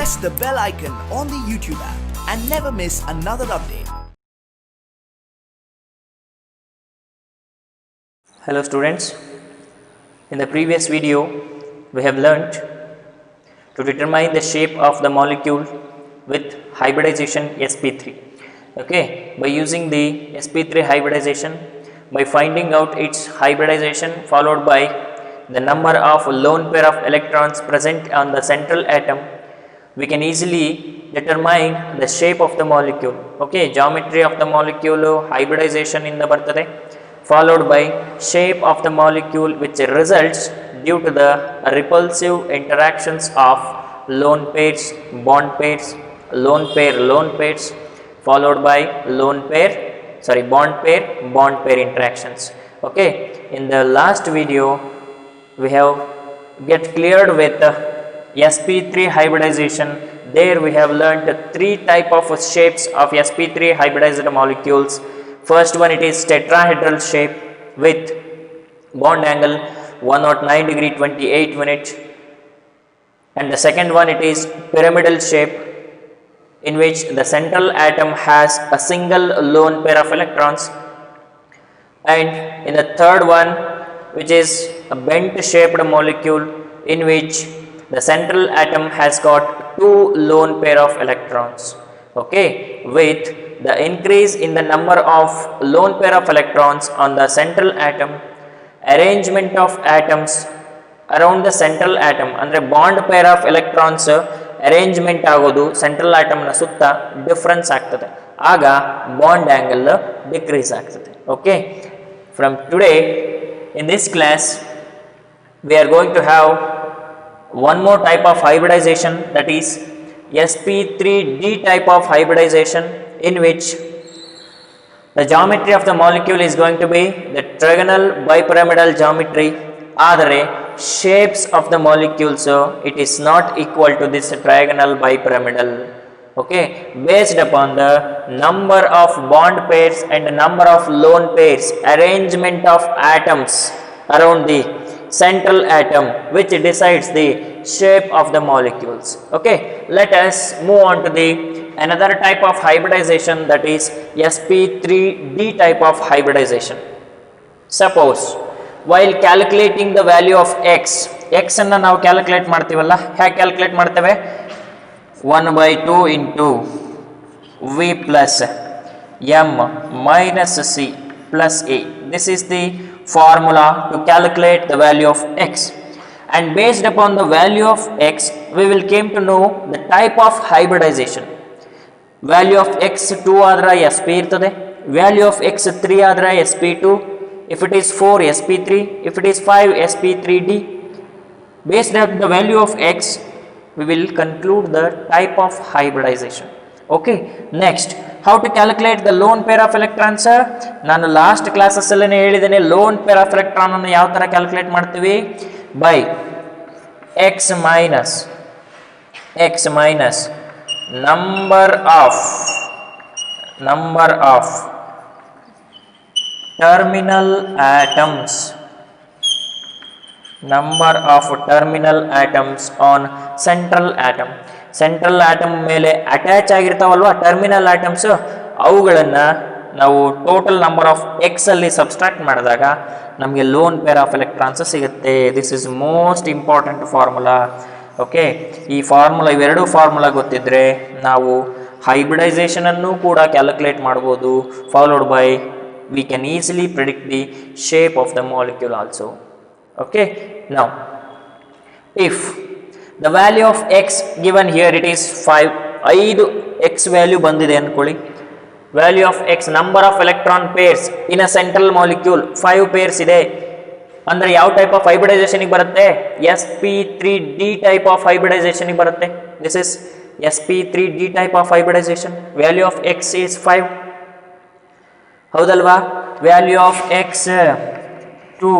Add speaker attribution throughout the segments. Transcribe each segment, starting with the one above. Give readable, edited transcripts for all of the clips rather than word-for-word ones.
Speaker 1: press the bell icon on the YouTube app and never miss another update.
Speaker 2: Hello students, in the previous video we have learnt to determine the shape of the molecule with hybridization sp3. Okay, by using the sp3 hybridization, by finding out its hybridization followed by the number of lone pair of electrons present on the central atom, we can easily determine the shape of the molecule. Okay, geometry of the molecule hybridization in the bartade, followed by shape of the molecule which results due to the repulsive interactions of lone pairs, bond pairs, lone pairs, followed by bond pair interactions. Okay, in the last video we have get cleared with sp3 hybridization. There we have learnt three type of shapes of sp3 hybridized molecules. First one, it is tetrahedral shape with bond angle 109 degree 28 minutes, and the second one, it is pyramidal shape in which the central atom has a single lone pair of electrons, and in the third one, which is a bent shaped molecule in which the central atom has got two lone pair of electrons. Okay, with the increase in the number of lone pair of electrons on the central atom, arrangement of atoms around the central atom andre bond pair of electrons arrangement ಆಗೋದು central atom ನ ಸುತ್ತ difference ಆಗ್ತದೆ, ಆಗ bond angle decrease ಆಗ್ತದೆ. Okay, from today in this class we are going to have one more type of hybridization, that is sp3d type of hybridization, in which the geometry of the molecule is going to be the trigonal bipyramidal geometry. ಆದರೆ shapes of the molecules it is not equal to this trigonal bipyramidal. Okay, based upon the number of bond pairs and number of lone pairs, arrangement of atoms around the central atom, which decides the shape of the molecules. Okay, let us move on to the another type of hybridization, that is sp3d type of hybridization. Suppose while calculating the value of x ಅನ್ನು ನಾವು calculate ಮಾಡ್ತೀವಲ್ಲ, ಹೇಗೆ calculate ಮಾಡ್ತೇವೆ? 1/2 into v plus m minus c plus a. This is the formula to calculate the value of x, and based upon the value of x we will came to know the type of hybridization. Value of x2 ಆದ್ರೆ sp ಇರ್ತದೆ, value of x3 ಆದ್ರೆ sp2, if it is 4 sp3, if it is 5 sp3d. Based on the value of x we will conclude the type of hybridization. Okay, next, how to calculate the lone pair of electrons? ನಾನು last classes ಅಲ್ಲಿ ಹೇಳಿದ್ದೇನೆ, loan pair of electron ಅನ್ನು ಯಾವ ತರ calculate ಮಾಡ್ತೀವಿ? By x minus number of terminal atoms on central atom. Central atom ಮೇಲೆ attach ಆಗಿರ್ತಾವಲ್ವ terminal atoms, ಅವುಗಳನ್ನ ನಾವು ಟೋಟಲ್ ನಂಬರ್ ಆಫ್ ಎಕ್ಸ್ ಅಲ್ಲಿ ಸಬ್ಸ್ಟ್ರಾಕ್ಟ್ ಮಾಡಿದಾಗ ನಮಗೆ ಲೋನ್ ಪೇರ್ ಆಫ್ ಎಲೆಕ್ಟ್ರಾನ್ಸ್ ಸಿಗುತ್ತೆ. This is most important formula. Okay, ಈ formula, ಇವೆರಡು formula ಗೊತ್ತಿದ್ರೆ ನಾವು ಹೈಬ್ರಿಡೈಸೇಷನ್ ಅನ್ನು ಕೂಡ ಕ್ಯಾಲ್ಕುಲೇಟ್ ಮಾಡ್ಬೋದು. Followed by we can easily predict the shape of the molecule also. Okay, now if the value of x given here, it is 5 x value ಬಂದಿದೆ ಅನ್ಕೊಳ್ಳಿ. value of x, number of electron pairs in a central molecule 5 pairs ಇದೆ ಅಂದ್ರೆ ಯಾವ type of hybridisation ಬರುತ್ತೆ? sp3d type of hybridization ಬರುತ್ತೆ. this is sp3d type of hybridization. value of x is 5. ಹೌದಲ್ವಾ? Value of x 2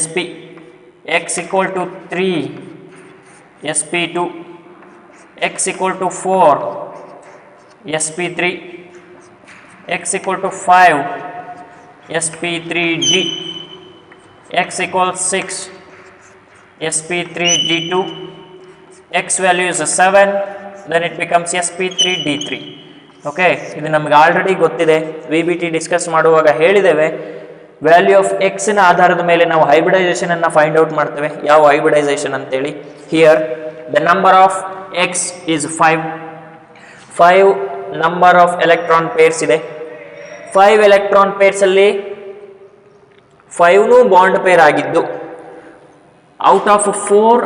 Speaker 2: sp, x equal to 3 sp2, x equal to 4 sp3, x equal to 5 sp3d, x equals 6 sp3d2, X value is 7, then it becomes sp3d3. Okay, ಇದು ನಮ್ಗೆ already ಗೊತ್ತಿದೆ, VBT discuss ಮಾಡುವಾಗ ಹೇಳಿದ್ದೇವೆ. Value of ಎಕ್ಸ್ನ ಆಧಾರದ ಮೇಲೆ ನಾವು hybridisation ಅನ್ನು ಫೈಂಡ್ ಔಟ್ ಮಾಡ್ತೇವೆ. ಯಾವ ಹೈಬ್ರಿಡೈಸೇಷನ್ ಅಂತೇಳಿ. Here the number of X is 5 number of electron pairs ಇದೆ. 5 ಎಲೆಕ್ಟ್ರಾನ್ ಪೇರ್ಸ್ ಅಲ್ಲಿ 5 ಬಾಂಡ್ ಪೇರ್ ಆಗಿದ್ದು, out of 4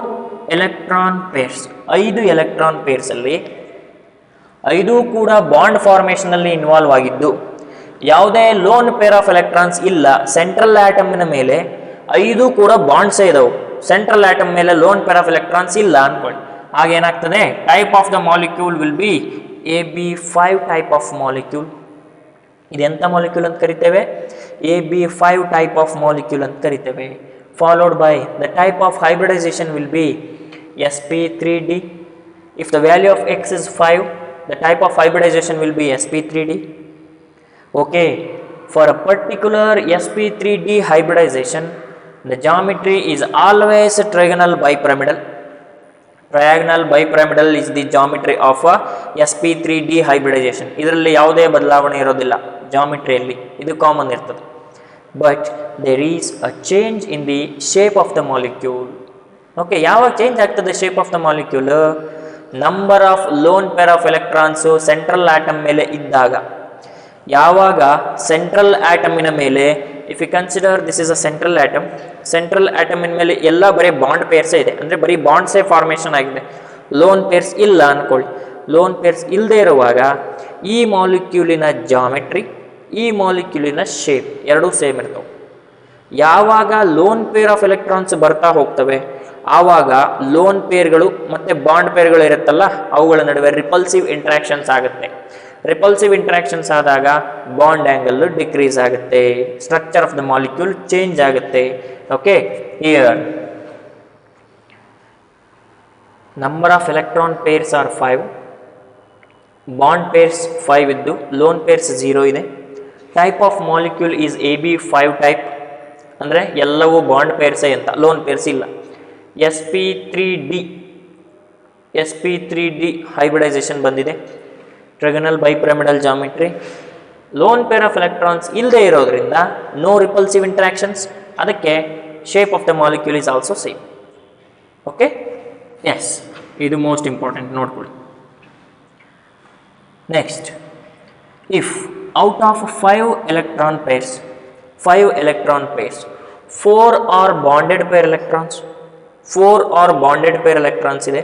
Speaker 2: electron pairs 5 electron pairs ಅಲ್ಲಿ 5 ಕೂಡ ಬಾಂಡ್ ಫಾರ್ಮೇಷನ್ ಅಲ್ಲಿ ಇನ್ವಾಲ್ವ್ ಆಗಿದ್ದು, ಯಾವುದೇ ಲೋನ್ ಪೇರ್ ಆಫ್ ಎಲೆಕ್ಟ್ರಾನ್ಸ್ ಇಲ್ಲ. ಸೆಂಟ್ರಲ್ ಆಟಮ್ನ ಮೇಲೆ 5 ಕೂಡ ಬಾಂಡ್ಸ್ ಇದಾವೆ, ಸೆಂಟ್ರಲ್ ಆಟಮ್ ಮೇಲೆ ಲೋನ್ ಪೇರ್ ಆಫ್ ಎಲೆಕ್ಟ್ರಾನ್ಸ್ ಇಲ್ಲ ಅನ್ಕೊಳ್ಳಿ. ಆಗೇನಾಗ್ತದೆ, type of the molecule will be AB5 type of molecule. ಇದೆಂತ ಮಾಲಿಕ್ಯೂಲ್ ಅಂತ ಕರಿತೇವೆ? AB5 ಟೈಪ್ ಆಫ್ ಮಾಲಿಕ್ಯೂಲ್ ಅಂತ ಕರಿತೇವೆ. Followed by the type of hybridization will be sp3d. if the value of x is 5, the type of hybridization will be sp3d. okay, for a particular sp3d hybridization, the geometry is always trigonal bipyramidal. Trigonal bipyramidal is the geometry of a sp3d hybridization. ಇದರಲ್ಲಿ ಯಾವುದೇ ಬದಲಾವಣೆ ಇರೋದಿಲ್ಲ ಜಾಮಿಟ್ರಿಯಲ್ಲಿ, ಇದು common ಇರ್ತದೆ. but there is a change in the shape of the molecule. Okay, ಯಾವಾಗ change ಆಗ್ತದೆ shape of the molecule? Number of lone pair of electrons central atom ಮೇಲೆ ಇದ್ದಾಗ. ಯಾವಾಗ ಸೆಂಟ್ರಲ್ ಆಟಮಿನ ಮೇಲೆ, if you consider this is a central ಆಟಮಿನ ಮೇಲೆ ಎಲ್ಲ ಬರೀ ಬಾಂಡ್ ಪೇರ್ಸೇ ಇದೆ, ಅಂದರೆ ಬರೀ ಬಾಂಡ್ಸೇ ಫಾರ್ಮೇಷನ್ ಆಗಿದೆ, ಲೋನ್ ಪೇರ್ಸ್ ಇಲ್ಲ ಅನ್ಕೊಳ್ಳಿ. ಲೋನ್ ಪೇರ್ಸ್ ಇಲ್ಲದೆ ಇರುವಾಗ ಈ ಮಾಲಿಕ್ಯೂಲಿನ ಜಾಮೆಟ್ರಿ, ಈ ಮಾಲಿಕ್ಯೂಲಿನ ಶೇಪ್ ಎರಡೂ ಸೇಮ್ ಇರ್ತವೆ. ಯಾವಾಗ ಲೋನ್ ಪೇರ್ ಆಫ್ ಎಲೆಕ್ಟ್ರಾನ್ಸ್ ಬರ್ತಾ ಹೋಗ್ತವೆ, ಆವಾಗ ಲೋನ್ ಪೇರ್ಗಳು ಮತ್ತು ಬಾಂಡ್ ಪೇರ್ಗಳು ಇರುತ್ತಲ್ಲ, ಅವುಗಳ ನಡುವೆ ರಿಪಲ್ಸಿವ್ ಇಂಟ್ರಾಕ್ಷನ್ಸ್ ಆಗುತ್ತೆ. ರಿಪಲ್ಸಿವ್ ಇಂಟ್ರಾಕ್ಷನ್ಸ್ ಆದಾಗ ಬಾಂಡ್ ಆ್ಯಂಗಲ್ ಡಿಕ್ರೀಸ್ ಆಗುತ್ತೆ, structure of the molecule change ಆಗುತ್ತೆ. Okay, here number of electron pairs are 5, bond pairs 5 ಇದ್ದು ಲೋನ್ ಪೇರ್ಸ್ 0 ಇದೆ. Type of molecule is AB5 type, ಅಂದರೆ ಎಲ್ಲವೂ ಬಾಂಡ್ ಪೇರ್ಸೇ ಅಂತ, ಲೋನ್ ಪೇರ್ಸ್ ಇಲ್ಲ. sp3d ಹೈಬ್ರಿಡೈಸೇಷನ್ ಬಂದಿದೆ. Trigonal bipyramidal geometry, lone pair of electrons ಇಲ್ಲದೆ ಇರೋದ್ರಿಂದ ನೋ ರಿಪಲ್ಸಿವ್ ಇಂಟ್ರಾಕ್ಷನ್ಸ್, ಅದಕ್ಕೆ shape of the molecule is also same. Okay, yes, ಇದು ಮೋಸ್ಟ್ ಇಂಪಾರ್ಟೆಂಟ್ ನೋಡ್ಕೊಳ್ಳಿ. Next, if out of 5 electron pairs 4 are bonded pair electrons, 4 are bonded pair electrons ಇದೆ,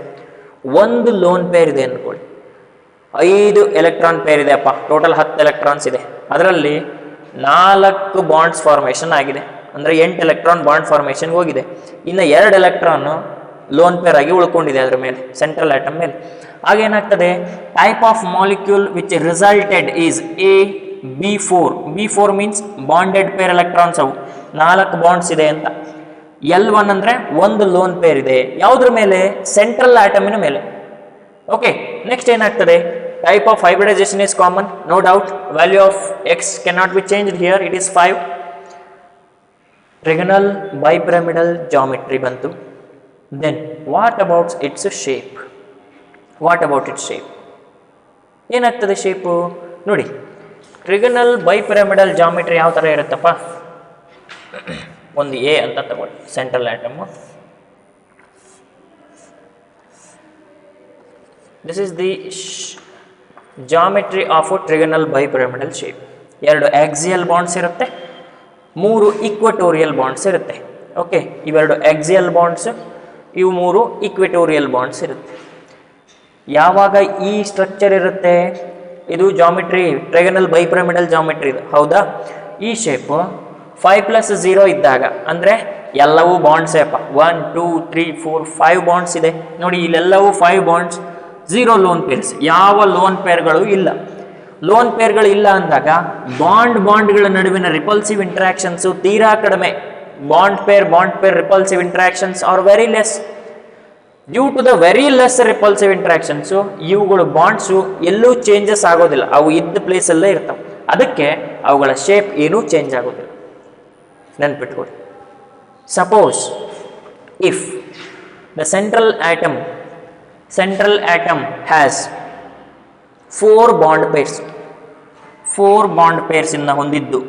Speaker 2: ಒಂದು lone peer ಇದೆ ಅಂದ್ಕೊಳ್ಳಿ. 5 electron pair ಇದೆ ಅಪ್ಪ, total 10 electrons ಇದೆ, ಅದರಲ್ಲಿ 4 ಬಾಂಡ್ಸ್ ಫಾರ್ಮೇಷನ್ ಆಗಿದೆ, ಅಂದರೆ 8 ಎಲೆಕ್ಟ್ರಾನ್ ಬಾಂಡ್ ಫಾರ್ಮೇಷನ್ಗೆ ಹೋಗಿದೆ. ಇನ್ನು 2 ಎಲೆಕ್ಟ್ರಾನ್ ಲೋನ್ ಪೇರ್ ಆಗಿ ಉಳ್ಕೊಂಡಿದೆ ಅದರ ಮೇಲೆ, ಸೆಂಟ್ರಲ್ ಆಟಮ್ ಮೇಲೆ. ಆಗೇನಾಗ್ತದೆ, type of molecule which resulted is B4 means bonded pair electrons, ಅವು 4 ಬಾಂಡ್ಸ್ ಇದೆ ಅಂತ. L1 ಅಂದರೆ ಒಂದು ಲೋನ್ ಪೇರ್ ಇದೆ, ಯಾವುದ್ರ ಮೇಲೆ? ಸೆಂಟ್ರಲ್ ಆಟಮಿನ ಮೇಲೆ. ಓಕೆ, ನೆಕ್ಸ್ಟ್ ಏನಾಗ್ತದೆ, type of hybridisation is common, no doubt. Value of X can not be changed, here it is 5. Trigonal bipyramidal geometry ಬಂತು. Then what about its shape? ಏನಾಗ್ತದೆ ಶೇಪು ನೋಡಿ. Trigonal bipyramidal geometry ಯಾವ ಥರ ಇರುತ್ತಪ್ಪ? ಒಂದು A ಅಂತ ತಗೊಳ್ಳಿ, central atom. This is the geometry of trigonal bipyramidal shape. 2 axial bonds ಇರುತ್ತೆ, 3 equatorial bonds ಇರುತ್ತೆ. ಓಕೆ, ಇವೆರಡು ಆಕ್ಸಿಯಲ್ ಬಾಂಡ್ಸ್, ಇವು 3 ಈಕ್ವಟೋರಿಯಲ್ ಬಾಂಡ್ಸ್ ಇರುತ್ತೆ. ಯಾವಾಗ ಈ ಸ್ಟ್ರಕ್ಚರ್ ಇರುತ್ತೆ, ಇದು ಜಾಮಿಟ್ರಿ ಟ್ರಿಗನಲ್ ಬೈಪಿರಮಿಡಲ್ ಜಾಮಿಟ್ರಿ ಇದು, ಹೌದಾ? ಈ ಶೇಪ್ 5+0 ಇದ್ದಾಗ, ಅಂದರೆ ಎಲ್ಲವೂ ಬಾಂಡ್ಸೇ ಅಪ್ಪ. 1 2 3 4 5 ಬಾಂಡ್ಸ್ ಇದೆ ನೋಡಿ, ಇಲ್ಲೆಲ್ಲವೂ 5 ಬಾಂಡ್ಸ್, 0 ಲೋನ್ ಪೇರ್ಸ್, ಯಾವ ಲೋನ್ ಪೇರ್ಗಳು ಇಲ್ಲ. ಲೋನ್ ಪೇರ್ಗಳು ಇಲ್ಲ ಅಂದಾಗ ಬಾಂಡ್ಗಳ ನಡುವಿನ ರಿಪಲ್ಸಿವ್ ಇಂಟ್ರಾಕ್ಷನ್ಸು ತೀರಾ ಕಡಿಮೆ. Bond pair repulsive interactions are very less. Due to the very less repulsive interactions ಇವುಗಳು ಬಾಂಡ್ಸು ಎಲ್ಲೂ ಚೇಂಜಸ್ ಆಗೋದಿಲ್ಲ, ಅವು ಇದ್ದ ಪ್ಲೇಸಲ್ಲೇ ಇರ್ತವೆ. ಅದಕ್ಕೆ ಅವುಗಳ ಶೇಪ್ ಏನೂ ಚೇಂಜ್ ಆಗೋದಿಲ್ಲ, ನೆನ್ಪಿಟ್ಕೊಳ್ಳಿ. Suppose if the central atom central atom has 4 bond pairs. 4 bond pairs ಇಂದ ಹೊಂದಿದ್ದು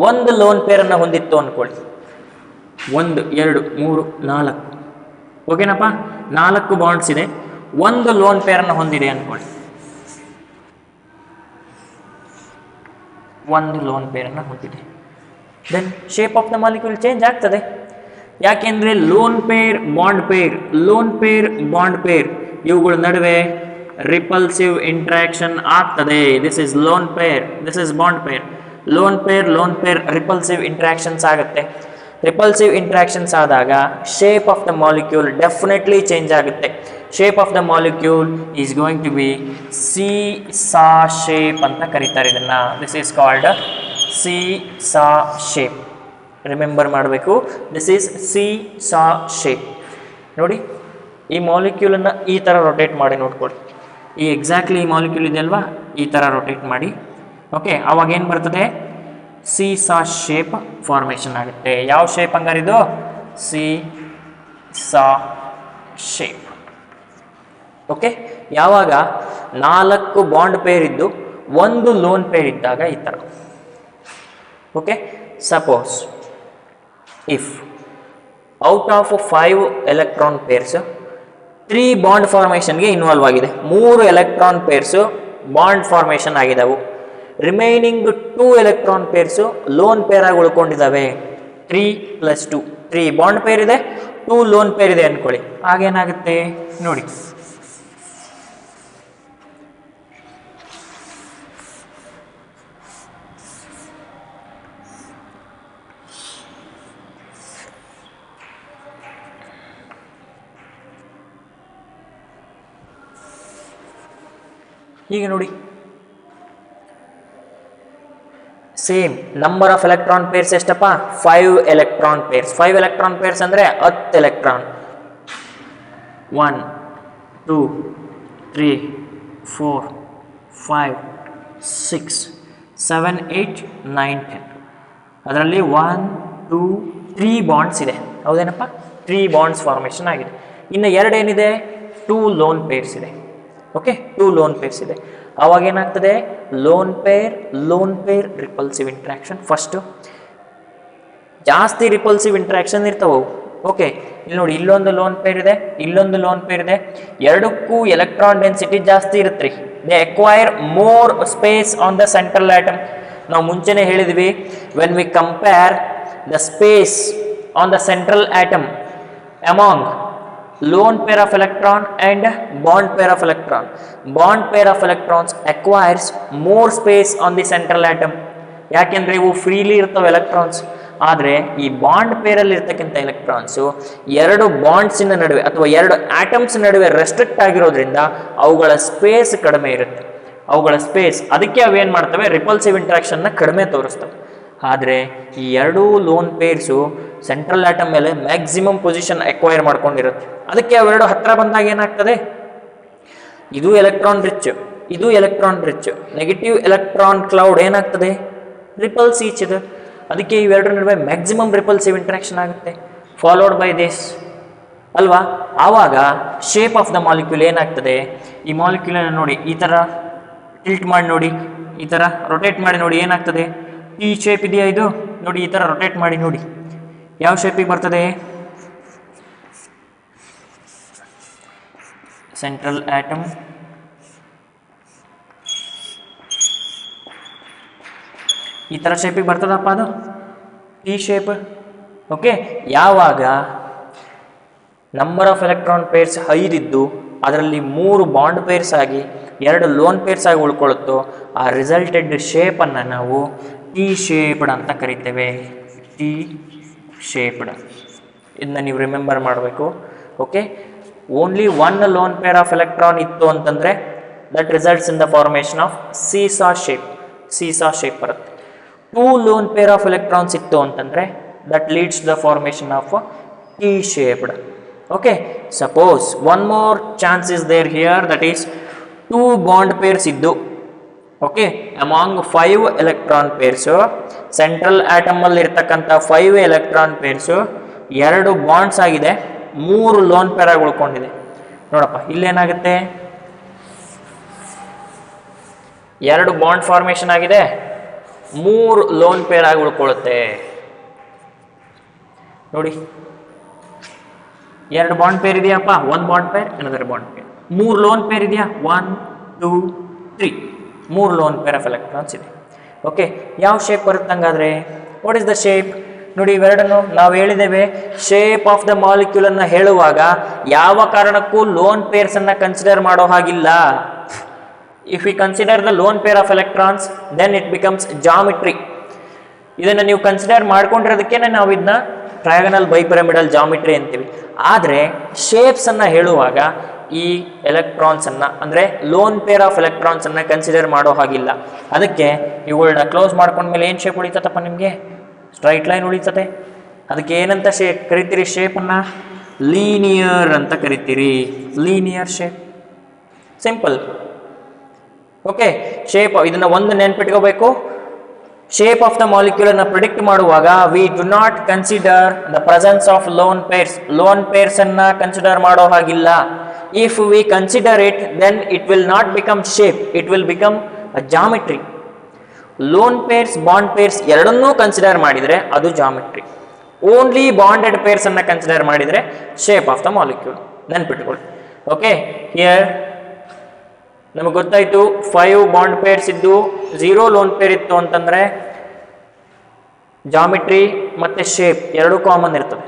Speaker 2: ಒಂದು ಲೋನ್ ಪೇರ್ ಅನ್ನು ಹೊಂದಿತ್ತು ಅನ್ಕೊಳ್ಳಿ. 1 2 3 4 ಓಕೆನಪ್ಪ, 4 ಬಾಂಡ್ಸ್ ಇದೆ, ಒಂದು ಲೋನ್ ಪೇರ್ ಅನ್ನು ಹೊಂದಿದೆ ಅನ್ಕೊಳ್ಳಿ. ಒಂದು ಲೋನ್ ಪೇರ್ ಅನ್ನು ಹೊಂದಿದೆ, then shape of the molecule change ಆಗ್ತದೆ. ಯಾಕೆಂದ್ರೆ ಲೋನ್ ಪೇರ್ ಬಾಂಡ್ ಪೇರ್ ಇವುಗಳ ನಡುವೆ ರಿಪಲ್ಸಿವ್ ಇಂಟ್ರಾಕ್ಷನ್ ಆಗ್ತದೆ. This is lone pair, this is bond pair. Lone pair repulsive interactions ಆಗುತ್ತೆ. ರಿಪಲ್ಸಿವ್ ಇಂಟ್ರಾಕ್ಷನ್ಸ್ ಆದಾಗ shape of the molecule definitely change ಆಗುತ್ತೆ. Shape of the molecule is going to be seesaw shape ಅಂತ ಕರೀತಾರೆ ಇದನ್ನ. This is called seesaw shape. Remember ಮಾಡಬೇಕು, this is seesaw shape. ನೋಡಿ, ಈ ಮಾಲಿಕ್ಯೂಲನ್ನು ಈ ಥರ ರೊಟೇಟ್ ಮಾಡಿ ನೋಡ್ಕೊಳ್ಳಿ. ಈ ಎಕ್ಸಾಕ್ಟ್ಲಿ ಈ ಮಾಲಿಕ್ಯೂಲ್ ಇದೆ ಅಲ್ವಾ, ಈ ಥರ ರೊಟೇಟ್ ಮಾಡಿ. ಓಕೆ, ಅವಾಗ ಏನು ಬರ್ತದೆ? ಸಿ ಸಾ ಶೇಪ್ ಫಾರ್ಮೇಷನ್ ಆಗುತ್ತೆ. ಯಾವ ಶೇಪ್ ಹಂಗಾರಿದು? ಸಿ ಸಾ ಶೇಪ್. ಓಕೆ, ಯಾವಾಗ 4 ಬಾಂಡ್ ಪೇರ್ ಇದ್ದು ಒಂದು ಲೋನ್ ಪೇರ್ ಇದ್ದಾಗ ಈ ಥರ. Okay, suppose if out of 5 electron pairs 3 bond ಫಾರ್ಮೇಷನ್ಗೆ ಇನ್ವಾಲ್ವ್ ಆಗಿದೆ, 3 ಎಲೆಕ್ಟ್ರಾನ್ ಪೇರ್ಸು ಬಾಂಡ್ ಫಾರ್ಮೇಷನ್ ಆಗಿದ್ದಾವೆ, remaining 2 electron pairs lone pair ಆಗಿ ಉಳ್ಕೊಂಡಿದ್ದಾವೆ. 3 + 2 3 ಬಾಂಡ್ ಪೇರ್ ಇದೆ, 2 ಲೋನ್ ಪೇರ್ ಇದೆ ಅನ್ಕೊಳ್ಳಿ. ಆಗೇನಾಗುತ್ತೆ ನೋಡಿ, ಈಗ ನೋಡಿ, same number of electron pairs ಎಷ್ಟಪ್ಪ? 5 ಎಲೆಕ್ಟ್ರಾನ್ ಪೇರ್ಸ್. 5 ಎಲೆಕ್ಟ್ರಾನ್ ಪೇರ್ಸ್ ಅಂದರೆ 10 ಎಲೆಕ್ಟ್ರಾನ್. 1 2 3 4 5 6 7 8 9 10. ಅದರಲ್ಲಿ 1 2 3 ಬಾಂಡ್ಸ್ ಇದೆ, ಹೌದೇನಪ್ಪ? 3 ಬಾಂಡ್ಸ್ ಫಾರ್ಮೇಷನ್ ಆಗಿದೆ. ಇನ್ನು 2 ಏನಿದೆ? 2 ಲೋನ್ ಪೇರ್ಸ್ ಇದೆ. ಓಕೆ, 2 ಲೋನ್ ಪೇರ್ಸ್ ಇದೆ. ಅವಾಗ ಏನಾಗ್ತದೆ? Loan pair repulsive interaction. First ಜಾಸ್ತಿ ರಿಪಲ್ಸಿವ್ ಇಂಟ್ರಾಕ್ಷನ್ ಇರ್ತಾವೆ. ಓಕೆ, ಇಲ್ಲಿ ನೋಡಿ, ಇಲ್ಲೊಂದು ಲೋನ್ ಪೇರ್ ಇದೆ, ಇಲ್ಲೊಂದು ಲೋನ್ ಪೇರ್ ಇದೆ. ಎರಡಕ್ಕೂ ಎಲೆಕ್ಟ್ರಾನ್ ಡೆನ್ಸಿಟಿ ಜಾಸ್ತಿ ಇರುತ್ತೆ ರೀ. They acquire more space on the central atom. ನಾವು ಮುಂಚೆನೇ ಹೇಳಿದ್ವಿ, when we compare the space on the central atom among lone pair of electron and bond pair of electron, bond pair of electrons acquires more space on the central atom. ಯಾಕೆಂದ್ರೆ ಇವು freely ಇರ್ತವೆ electrons. ಆದರೆ ಈ bond ಪೇರಲ್ಲಿ ಇರ್ತಕ್ಕಂಥ electrons 2 ಬಾಂಡ್ಸಿನ ನಡುವೆ ಅಥವಾ 2 atoms ನಡುವೆ restrict ಆಗಿರೋದ್ರಿಂದ ಅವುಗಳ ಸ್ಪೇಸ್ ಕಡಿಮೆ ಇರುತ್ತೆ. ಅವುಗಳ ಸ್ಪೇಸ್, ಅದಕ್ಕೆ ಅವೇನು ಮಾಡ್ತವೆ? ರಿಪಲ್ಸಿವ್ ಇಂಟ್ರಾಕ್ಷನ್ನ ಕಡಿಮೆ ತೋರಿಸ್ತವೆ. ಆದರೆ ಈ 2 ಲೋನ್ ಪೇರ್ಸು ಸೆಂಟ್ರಲ್ ಆಟಮ್ ಮೇಲೆ ಮ್ಯಾಕ್ಸಿಮಮ್ ಪೊಸಿಷನ್ ಎಕ್ವೈರ್ ಮಾಡ್ಕೊಂಡಿರುತ್ತೆ. ಅದಕ್ಕೆ ಅವೆರಡು ಹತ್ರ ಬಂದಾಗ ಏನಾಗ್ತದೆ? ಇದು ಎಲೆಕ್ಟ್ರಾನ್ ರಿಚ್, ಇದು electron rich. Negative electron cloud ಏನಾಗ್ತದೆ? ರಿಪಲ್ಸ್ ಈಚ್ ಇದೆ. ಅದಕ್ಕೆ ಇವೆರಡರ ನಡುವೆ ಮ್ಯಾಕ್ಸಿಮಮ್ ರಿಪಲ್ಸಿವ್ ಇಂಟ್ರಾಕ್ಷನ್ ಆಗುತ್ತೆ, ಫಾಲೋಡ್ ಬೈ ದಿಸ್ ಅಲ್ವಾ? ಆವಾಗ ಶೇಪ್ ಆಫ್ ದ ಮಾಲಿಕ್ಯೂಲ್ ಏನಾಗ್ತದೆ? ಈ ಮಾಲಿಕ್ಯೂಲನ್ನು ನೋಡಿ, ಈ ಥರ ಟಿಲ್ಟ್ ಮಾಡಿ ನೋಡಿ, ಈ ಥರ ರೊಟೇಟ್ ಮಾಡಿ ನೋಡಿ, ಏನಾಗ್ತದೆ? ಈ ಶೇಪ್ ಇದೆಯಾ ಇದು? ನೋಡಿ, ಈ ಥರ ರೊಟೇಟ್ ಮಾಡಿ ನೋಡಿ, ಯಾವ ಶೇಪಿಗೆ ಬರ್ತದೆ? ಸೆಂಟ್ರಲ್ ಆಟಮ್, ಈ ಥರ ಶೇಪಿಗೆ ಬರ್ತದಪ್ಪ ಅದು, ಈ ಶೇಪ್. ಓಕೆ, ಯಾವಾಗ ನಂಬರ್ ಆಫ್ ಎಲೆಕ್ಟ್ರಾನ್ ಪೇರ್ಸ್ 5 ಇದ್ದು ಅದರಲ್ಲಿ 3 ಬಾಂಡ್ ಪೇರ್ಸ್ ಆಗಿ 2 ಲೋನ್ ಪೇರ್ಸ್ ಆಗಿ ಉಳ್ಕೊಳ್ಳುತ್ತೋ ಆ ರಿಸಲ್ಟೆಡ್ ಶೇಪನ್ನು ನಾವು ಟಿ ಶೇಪ್ಡ್ ಅಂತ ಕರಿತೇವೆ. T shaped. ಇದನ್ನ ನೀವು ರಿಮೆಂಬರ್ ಮಾಡಬೇಕು. Okay, only 1 lone pair of electron ಇತ್ತು ಅಂತಂದರೆ that results in the formation of seesaw shape. Seesaw shape ಬರುತ್ತೆ. 2 ಲೋನ್ ಪೇರ್ ಆಫ್ ಎಲೆಕ್ಟ್ರಾನ್ಸ್ ಇತ್ತು ಅಂತಂದರೆ that leads the formation of T shaped. Okay, suppose one more chance is there here, that is 2 bond pairs ಇದ್ದು, okay, among 5 electron pairs, central ಆಟಮಲ್ಲಿ ಇರ್ತಕ್ಕಂಥ 5 electron pairs 2 bonds ಆಗಿದೆ, 3 lone pair ಆಗಿ ಉಳ್ಕೊಂಡಿದೆ. ನೋಡಪ್ಪ ಇಲ್ಲೇನಾಗುತ್ತೆ, ಎರಡು bond formation ಆಗಿದೆ, 3 lone pair ಆಗಿ ಉಳ್ಕೊಳ್ಳುತ್ತೆ. ನೋಡಿ ಎರಡು ಬಾಂಡ್ ಪೇರ್ ಇದೆಯಪ್ಪ, 1 bond pair another bond pair. 3 lone pair ಇದೆಯಾ, 1 2 3, 3 ಲೋನ್ ಪೇರ್ ಆಫ್ ಎಲೆಕ್ಟ್ರಾನ್ಸ್ ಇದೆ. ಓಕೆ, ಯಾವ ಶೇಪ್ ಬರುತ್ತೆ ಹಂಗಾದ್ರೆ? What is the shape? ನೋಡಿ ಇವೆರಡನ್ನು ನಾವು ಹೇಳಿದ್ದೇವೆ, ಶೇಪ್ ಆಫ್ ದ ಮಾಲಿಕ್ಯೂಲ್ ಅನ್ನ ಹೇಳುವಾಗ ಯಾವ ಕಾರಣಕ್ಕೂ ಲೋನ್ ಪೇರ್ಸ್ ಅನ್ನ ಕನ್ಸಿಡರ್ ಮಾಡೋ ಹಾಗಿಲ್ಲ. If we consider the lone pair of electrons then it becomes geometry. ಇದನ್ನು ನೀವು ಕನ್ಸಿಡರ್ ಮಾಡ್ಕೊಂಡಿರೋದಕ್ಕೆ ನಾವು ಇದನ್ನ ಟ್ರಯಾಗನಲ್ ಬೈಪಿರಮಿಡಲ್ ಜಾಮಿಟ್ರಿ ಅಂತೀವಿ. ಆದರೆ ಶೇಪ್ಸ್ ಅನ್ನ ಹೇಳುವಾಗ ಈ ಎಲೆಕ್ಟ್ರಾನ್ಸ್ ಅನ್ನ ಅಂದ್ರೆ ಲೋನ್ ಪೇರ್ ಆಫ್ ಎಲೆಕ್ಟ್ರಾನ್ಸ್ ಅನ್ನ ಕನ್ಸಿಡರ್ ಮಾಡೋ ಹಾಗಿಲ್ಲ. ಅದಕ್ಕೆ ಇವುಗಳನ್ನ ಕ್ಲೋಸ್ ಮಾಡ್ಕೊಂಡ್ಮೇಲೆ ಏನು ಶೇಪ್ ಉಳಿತದಪ್ಪ ನಿಮಗೆ? ಸ್ಟ್ರೈಟ್ ಲೈನ್ ಉಳಿತದೆ. ಅದಕ್ಕೆ ಏನಂತ ಕರಿತೀರಿ? ಶೇಪ್ ಅನ್ನ ಲೀನಿಯರ್ ಅಂತ ಕರಿತೀರಿ. Linear shape, simple. Okay, shape ಇದನ್ನ ಒಂದು ನೆನ್ಪಿಟ್ಕೋಬೇಕು. ಶೇಪ್ ಆಫ್ ದ ಮಾಲಿಕ್ಯೂಲ್ ಅನ್ನ ಪ್ರಿಡಿಕ್ಟ್ ಮಾಡುವಾಗ we do not consider the presence of lone pairs. Lone pairs ಅನ್ನ ಕನ್ಸಿಡರ್ ಮಾಡೋ ಹಾಗಿಲ್ಲ. If we consider it then it will not become shape, it will become a geometry. Lone pairs bond pairs ಎರಡನ್ನೂ consider ಮಾಡಿದರೆ ಅದು geometry. Only bonded pairs ಅನ್ನ consider ಮಾಡಿದರೆ shape of the molecule. ನೆನ್ಪಿಟ್ಕೊಳ್ಳಿ. Okay, here ನಮಗೆ ಗೊತ್ತಾಯ್ತು 5 bond pairs ಇದ್ದು 0 lone pair ಇತ್ತು ಅಂತಂದ್ರೆ ಜಾಮಿಟ್ರಿ ಮತ್ತೆ ಶೇಪ್ ಎರಡು ಕಾಮನ್ ಇರ್ತದೆ.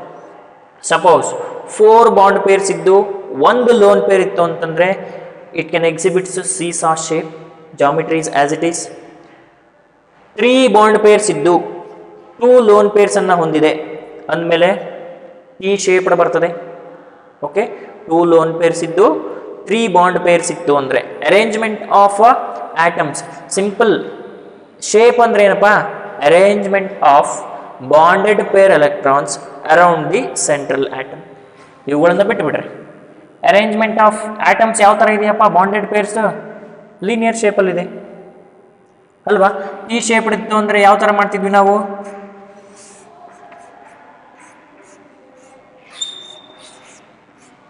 Speaker 2: ಸಪೋಸ್ 4 ಬಾಂಡ್ ಪೇರ್ಸ್ ಇದ್ದು 1 ಲೋನ್ ಪೇರ್ ಇತ್ತು ಅಂತಂದ್ರೆ it can exhibits seesaw shape, geometry is as it is. 3 bond pairs ಇದ್ದು 2 ಲೋನ್ ಪೇರ್ಸ್ ಅನ್ನ ಹೊಂದಿದೆ ಅಂದಮೇಲೆ ಈ ಶೇಪ್ ಬರ್ತದೆ. ಓಕೆ, 2 ಲೋನ್ ಪೇರ್ಸ್ ಇದ್ದು 3 ಬಾಂಡ್ ಪೇರ್ಸ್ ಇತ್ತು ಅಂದ್ರೆ arrangement of atoms. Simple. Shape ಅಂದ್ರೆ ಏನಪ್ಪಾ? Arrangement of bonded pair electrons around the central atom. ಇವುಗಳನ್ನ ಬಿಟ್ಟುಬಿಡ್ರಿ. ಅರೇಂಜ್ಮೆಂಟ್ ಆಫ್ ಆಟಮ್ಸ್ ಯಾವ ತರ ಇದೆಯಪ್ಪ? ಬಾಂಡೆಡ್ ಪೇರ್ಸ್ ಲೀನಿಯರ್ ಶೇಪಲ್ಲಿ ಇದೆ ಅಲ್ವಾ? ಈ ಶೇಪ್ ಇತ್ತು ಅಂದ್ರೆ ಯಾವ ತರ ಮಾಡ್ತಿದ್ವಿ ನಾವು?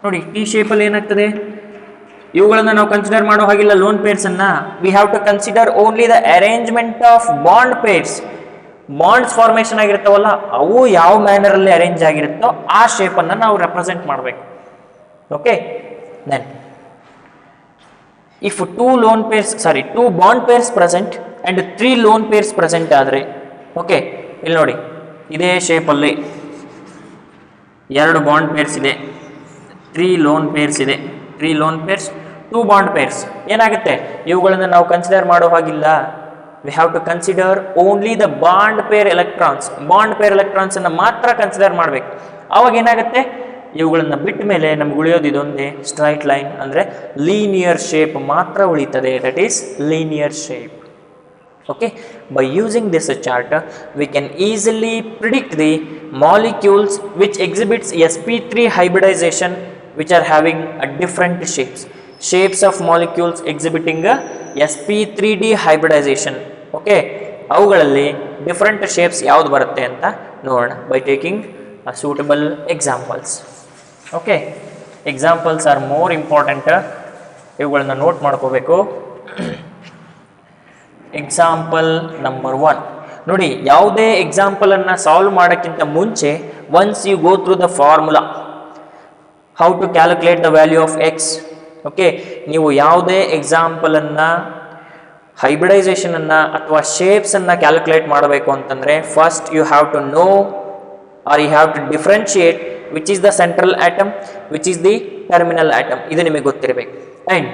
Speaker 2: ನೋಡಿ ಈ ಶೇಪಲ್ಲಿ ಏನಾಗ್ತದೆ? ಇವುಗಳನ್ನ ನಾವು ಕನ್ಸಿಡರ್ ಮಾಡೋ ಹಾಗಿಲ್ಲ ಲೋನ್ ಪೇರ್ಸ್ ಅನ್ನ. We have to consider only the arrangement of bond pairs. Bonds formation ಆಗಿರ್ತಾವಲ್ಲ ಅವು ಯಾವ ಮ್ಯಾನರ್ ಅಲ್ಲಿ ಅರೇಂಜ್ ಆಗಿರುತ್ತೋ ಆ ಶೇಪ್ ಅನ್ನ ನಾವು ರೆಪ್ರೆಸೆಂಟ್ ಮಾಡಬೇಕು. Okay, then if 2 bond pairs present and 3 lone pairs present ಆದ್ರೆ, ಓಕೆ ಇಲ್ಲಿ ನೋಡಿ ಇದೇ ಶೇಪಲ್ಲಿ 2 ಬಾಂಡ್ ಪೇರ್ಸ್ ಇದೆ, 3 ಲೋನ್ ಪೇರ್ಸ್ ಇದೆ, 3 ಲೋನ್ ಪೇರ್ಸ್ 2 ಬಾಂಡ್ ಪೇರ್ಸ್. ಏನಾಗುತ್ತೆ? ಇವುಗಳನ್ನು ನಾವು ಕನ್ಸಿಡರ್ ಮಾಡೋ ಹಾಗಿಲ್ಲ. We have to consider only the bond pair electrons. Bond pair electrons ಅನ್ನು ಮಾತ್ರ ಕನ್ಸಿಡರ್ ಮಾಡಬೇಕು. ಅವಾಗ ಏನಾಗುತ್ತೆ? ಇವುಗಳನ್ನ ಬಿಟ್ಟ ಮೇಲೆ ನಮ್ಗೆ ಉಳಿಯೋದು ಇದೊಂದೇ, ಸ್ಟ್ರೈಟ್ ಲೈನ್ ಅಂದ್ರೆ ಲೀನಿಯರ್ ಶೇಪ್ ಮಾತ್ರ ಉಳಿತದೆ. That is linear shape. Okay, by using this chart we can easily predict the molecules which exhibits sp3 hybridization, which are having a different shapes of molecules exhibiting a sp3d hybridization. Okay, ಅವುಗಳಲ್ಲಿ different shapes ಯಾವ್ದು ಬರುತ್ತೆ ಅಂತ ನೋಡೋಣ by taking a suitable examples. Okay, examples are more important. ಇವುಗಳನ್ನ note ಮಾಡ್ಕೋಬೇಕು. Example number 1 ನೋಡಿ. ಯಾವುದೇ example ಅನ್ನ ಸಾಲ್ವ್ ಮಾಡೋಕ್ಕಿಂತ ಮುಂಚೆ once you go through the formula how to calculate the value of X. Okay, ನೀವು ಯಾವುದೇ ಎಕ್ಸಾಂಪಲ್ ಅನ್ನ ಹೈಬ್ರಿಡೈಸೇಷನ್ ಅನ್ನ ಅಥವಾ ಶೇಪ್ಸ್ ಅನ್ನ ಕ್ಯಾಲ್ಕುಲೇಟ್ ಮಾಡಬೇಕು ಅಂತಂದ್ರೆ first you have to know or you have to differentiate which is the central atom, which is the terminal atom. ಇದು ನಿಮಗೆ ಗೊತ್ತಿರಬೇಕು. And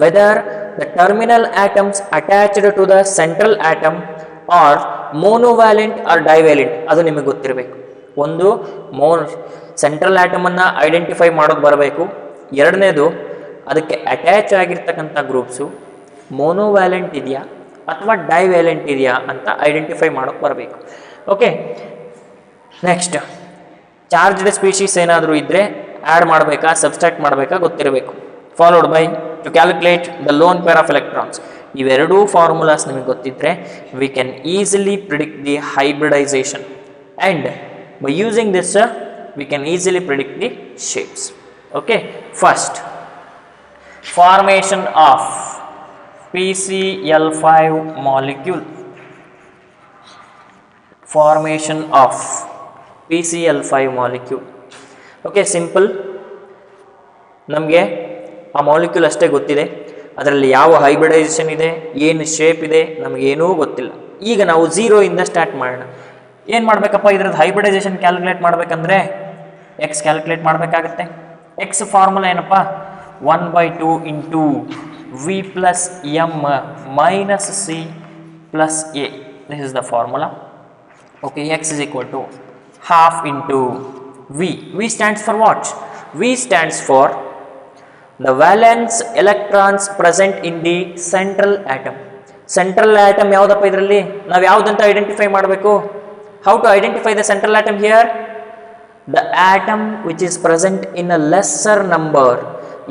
Speaker 2: whether the terminal atoms attached to the central atom are monovalent or divalent ಅದು ನಿಮಗೆ ಗೊತ್ತಿರಬೇಕು. ಒಂದು central atom ಅನ್ನ identify ಮಾಡೋದು ಬರಬೇಕು. ಎರಡನೇದು ಅದಕ್ಕೆ ಅಟ್ಯಾಚ್ ಆಗಿರ್ತಕ್ಕಂಥ ಗ್ರೂಪ್ಸು ಮೋನೋವ್ಯಾಲೆಂಟ್ ಇದೆಯಾ ಅಥವಾ ಡೈವ್ಯಾಲೆಂಟ್ ಇದೆಯಾ ಅಂತ ಐಡೆಂಟಿಫೈ ಮಾಡೋಕೆ ಬರಬೇಕು. ಓಕೆ, ನೆಕ್ಸ್ಟ್ ಚಾರ್ಜ್ಡ್ ಸ್ಪೀಶೀಸ್ ಏನಾದರೂ ಇದ್ದರೆ ಆ್ಯಡ್ ಮಾಡಬೇಕಾ ಸಬ್ಸ್ಟ್ರಾಕ್ಟ್ ಮಾಡಬೇಕಾ ಗೊತ್ತಿರಬೇಕು. followed by to calculate the lone pair of electrons. ಇವೆರಡೂ ಫಾರ್ಮುಲಾಸ್ ನಿಮಗೆ ಗೊತ್ತಿದ್ರೆ we can easily predict the hybridization and by using this we can easily predict the shapes. Okay, first formation of PCl5 molecule. Formation of PCl5 molecule. Okay, simple. ನಮಗೆ ಆ molecule ಅಷ್ಟೇ ಗೊತ್ತಿದೆ, ಅದರಲ್ಲಿ ಯಾವ hybridisation ಇದೆ, ಏನು ಶೇಪ್ ಇದೆ, ನಮಗೇನೂ ಗೊತ್ತಿಲ್ಲ. ಈಗ ನಾವು 0 ಇಂದ ಸ್ಟಾರ್ಟ್ ಮಾಡೋಣ. ಏನು ಮಾಡಬೇಕಪ್ಪ, ಇದ್ರದ್ದು ಹೈಬ್ರಿಡೈಸೇಷನ್ ಕ್ಯಾಲ್ಕುಲೇಟ್ ಮಾಡಬೇಕಂದ್ರೆ ಎಕ್ಸ್ ಕ್ಯಾಲ್ಕುಲೇಟ್ ಮಾಡಬೇಕಾಗತ್ತೆ. ಎಕ್ಸ್ ಫಾರ್ಮುಲಾ ಏನಪ್ಪ, 1/2 into V plus M minus C plus A. This is the formula. Okay, x is equal to half into V. V stands for what? V stands for the valence electrons present in the central atom. Central atom yaudappa idralli navu yaudanta identify madbeku. How to identify the central atom here? The atom which is present in a lesser number.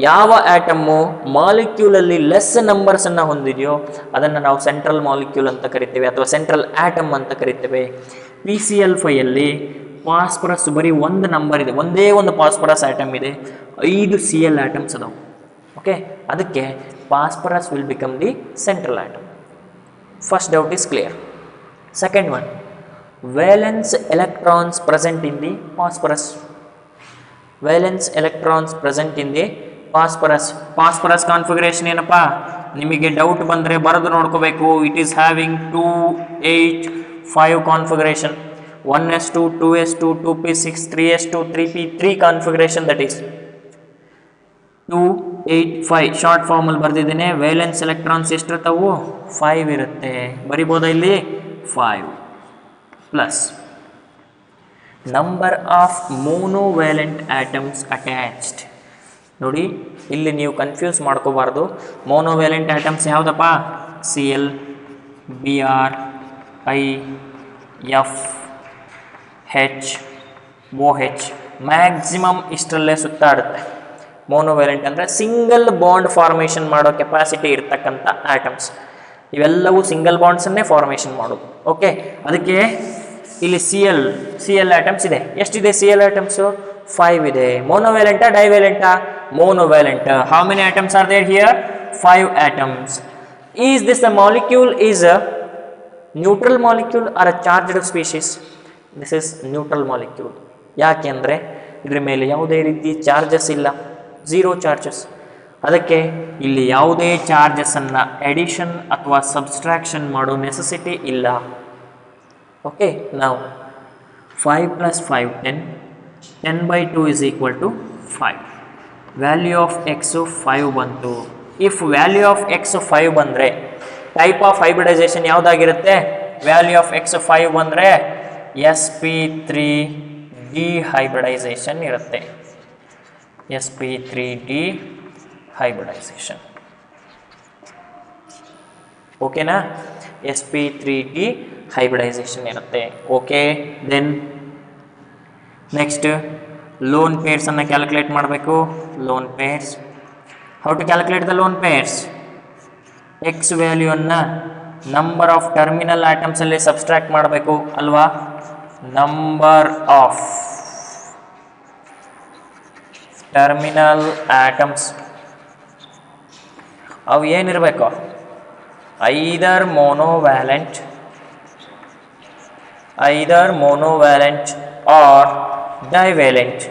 Speaker 2: ಯಾವ atom molecule ಅಲ್ಲಿ less numbers ಅನ್ನ ಹೊಂದಿದೆಯೋ ಅದನ್ನು ನಾವು central molecule ಅಂತ ಕರಿತೇವೆ ಅಥವಾ central atom ಅಂತ ಕರಿತೇವೆ. PCl5 ಅಲ್ಲಿ ಫಾಸ್ಫರಸ್ ಬರೀ ಒಂದು ನಂಬರ್ ಇದೆ, ಒಂದೇ ಒಂದು ಫಾಸ್ಫರಸ್ ಆಟಮ್ ಇದೆ, 5 Cl ಆಟಮ್ಸ್ ಅದಾವೆ. ಓಕೆ, ಅದಕ್ಕೆ phosphorus will become the central atom. First doubt is clear. Second one, valence electrons present in the phosphorus. Valence electrons present in the phosphorus. Phosphorus configuration ಏನಪ್ಪ, ನಿಮಗೆ doubt ಬಂದರೆ ಬರೆದು ನೋಡ್ಕೋಬೇಕು. It is having 2, 8, 5 configuration. 1s2, 2s2, 2p6, 3s2, 3p3 configuration. That is 2, 8, 5 short ಫಾರ್ಮಲ್ಲಿ ಬರೆದಿದ್ದೇನೆ. Valence electrons ಎಷ್ಟಿರ್ತಾವು, 5 ಇರುತ್ತೆ. ಬರಿಬೋದಾ ಇಲ್ಲಿ, 5 plus number of monovalent atoms attached. ನೋಡಿ, ಇಲ್ಲಿ ನೀವು ಕನ್ಫ್ಯೂಸ್ ಮಾಡ್ಕೋಬಾರ್ದು. ಮೋನೋವ್ಯಾಲೆಂಟ್ ಆಟಮ್ಸ್ ಯಾವುದಪ್ಪ, Cl, Br, I, F, H, OH. Maximum ಇಷ್ಟರಲ್ಲೇ ಸುತ್ತಾಡುತ್ತೆ. ಮೋನೋವ್ಯಾಲೆಂಟ್ ಅಂದರೆ ಸಿಂಗಲ್ ಬಾಂಡ್ ಫಾರ್ಮೇಷನ್ ಮಾಡೋ ಕೆಪಾಸಿಟಿ ಇರ್ತಕ್ಕಂಥ ಆಟಮ್ಸ್. ಇವೆಲ್ಲವೂ ಸಿಂಗಲ್ ಬಾಂಡ್ಸನ್ನೇ ಫಾರ್ಮೇಷನ್ ಮಾಡೋದು. ಓಕೆ, ಅದಕ್ಕೆ ಇಲ್ಲಿ Cl ಆಟಮ್ಸ್ ಇದೆ. ಎಷ್ಟಿದೆ Cl ಆಟಮ್ಸು, 5 ಇದೆ. ಮೋನೋವ್ಯಾಲೆಂಟಾ ಡೈವ್ಯಾಲೆಂಟಾ, monovalent. How many atoms are there here, 5 atoms. Is this the molecule is a neutral molecule or a charged species? This is neutral molecule. ಯಾಕೆಂದರೆ ಇದ್ರ ಮೇಲೆ ಯಾವುದೇ ರೀತಿ ಚಾರ್ಜಸ್ ಇಲ್ಲ, 0 ಚಾರ್ಜಸ್. ಅದಕ್ಕೆ ಇಲ್ಲಿ ಯಾವುದೇ ಚಾರ್ಜಸ್ಸನ್ನು ಎಡಿಷನ್ ಅಥವಾ ಸಬ್ಸ್ಟ್ರಾಕ್ಷನ್ ಮಾಡೋ ನೆಸೆಸಿಟಿ ಇಲ್ಲ. ಓಕೆ, ನಾವು 5 + 5 10, 10/2 is equal to 5. Value of x 5 ಬಂತು. ಇಫ್ ವ್ಯಾಲ್ಯೂ ಆಫ್ ಎಕ್ಸ್ 5 ಬಂದರೆ ಟೈಪ್ ಆಫ್ ಹೈಬ್ರಿಡೈಸೇಷನ್ ಯಾವುದಾಗಿರುತ್ತೆ, ವ್ಯಾಲ್ಯೂ ಆಫ್ ಎಕ್ಸ್ 5 ಬಂದರೆ sp3 ಡಿಹೈಬ್ರಿಡೈಸೇಷನ್ ಇರುತ್ತೆ. sp3 ಡಿಹೈಬ್ರಿಡೈಸೇಷನ್. ಓಕೆನಾ, sp3 ಡಿಹೈಬ್ರಿಡೈಸೇಷನ್ ಇರುತ್ತೆ. ಓಕೆ, ದೆನ್ ನೆಕ್ಸ್ಟ್ ಲೋನ್ ಪೇರ್ಸನ್ನು ಕ್ಯಾಲ್ಕುಲೇಟ್ ಮಾಡಬೇಕು. Lone pairs, how to calculate the lone pairs? X ವ್ಯಾಲ್ಯೂವನ್ನು ನಂಬರ್ ಆಫ್ ಟರ್ಮಿನಲ್ ಆಟಮ್ಸಲ್ಲಿ ಸಬ್ಸ್ಟ್ರಾಕ್ಟ್ ಮಾಡಬೇಕು ಅಲ್ವಾ. ನಂಬರ್ ಆಫ್ ಟರ್ಮಿನಲ್ ಆಟಮ್ಸ್ ಅವು ಏನಿರಬೇಕು, ಐದರ್ ಮೊನೋವ್ಯಾಲೆಂಟ್ ಆರ್ ಡೈವ್ಯಾಲೆಂಟ್.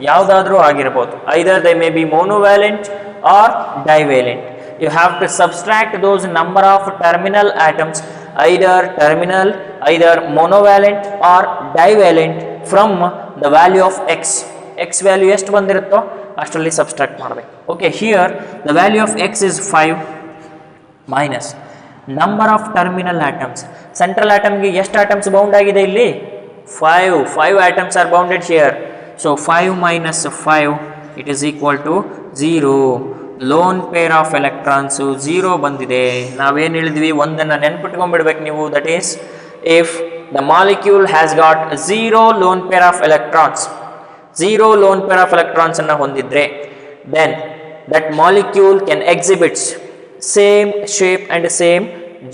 Speaker 2: ಯಾವುದಾದ್ರೂ ಆಗಿರ್ಬೋದು. Either they may be monovalent or divalent. You have to subtract those number of terminal atoms, either monovalent or divalent from the value of x. X value ಎಷ್ಟು ಬಂದಿರುತ್ತೋ ಅಷ್ಟರಲ್ಲಿ subtract ಮಾಡಬೇಕು. Okay, here the value of x is 5 minus number of terminal atoms. Central ಆಟಮ್ಗೆ ಎಷ್ಟು atoms bound ಆಗಿದೆ ಇಲ್ಲಿ, 5 atoms are bounded here. So 5 minus 5 it is equal to 0. Lone pair of electrons 0 ಬಂದಿದೆ. ನಾವೇನು ಹೇಳಿದ್ವಿ, ಒಂದನ್ನು ನೆನ್ಪಿಟ್ಕೊಂಡ್ಬಿಡ್ಬೇಕು ನೀವು. That is if the molecule has got 0 lone pair of electrons, 0 lone pair of electrons ಅನ್ನು ಹೊಂದಿದ್ರೆ, then that molecule can exhibits same shape and same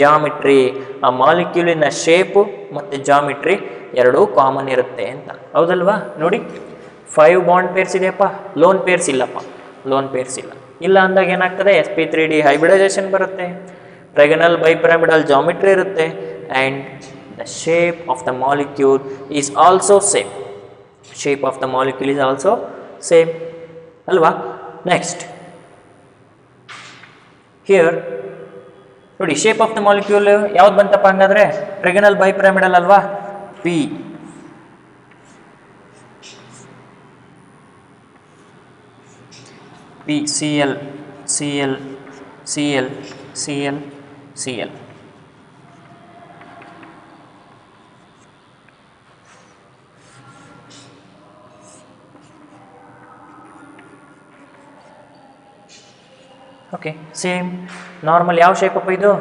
Speaker 2: geometry. ಆ ಮಾಲಿಕ್ಯೂಲಿನ shape ಮತ್ತು ಜಾಮಿಟ್ರಿ ಎರಡೂ ಕಾಮನ್ ಇರುತ್ತೆ ಅಂತ, ಹೌದಲ್ವಾ? ನೋಡಿ, 5 ಬಾಂಡ್ ಪೇರ್ಸ್ ಇದೆಯಪ್ಪ, ಲೋನ್ ಪೇರ್ಸ್ ಇಲ್ಲಪ್ಪ, ಲೋನ್ ಪೇರ್ಸ್ ಇಲ್ಲ ಅಂದಾಗ ಏನಾಗ್ತದೆ, sp3d ಹೈಬ್ರಿಡೈಸೇಷನ್ ಬರುತ್ತೆ, ಟ್ರೈಗನಲ್ ಬೈಪಿರಮಿಡಲ್ ಜಾಮಿಟ್ರಿ ಇರುತ್ತೆ, and the shape of the molecule is also same. Shape of the molecule is also same ಅಲ್ವಾ. ನೆಕ್ಸ್ಟ್ ಹಿಯರ್ ನೋಡಿ, ಶೇಪ್ ಆಫ್ ದ ಮಾಲಿಕ್ಯೂಲ್ ಯಾವ್ದು ಬಂತಪ್ಪ ಹಂಗಾದ್ರೆ, ಟ್ರೈಗನಲ್ ಬೈಪಿರಮಿಡಲ್ ಅಲ್ವಾ, P Cl Cl Cl Cl Cl. Okay, same normal ಯಾವ shape ಅಪ್ಪ ಇದು,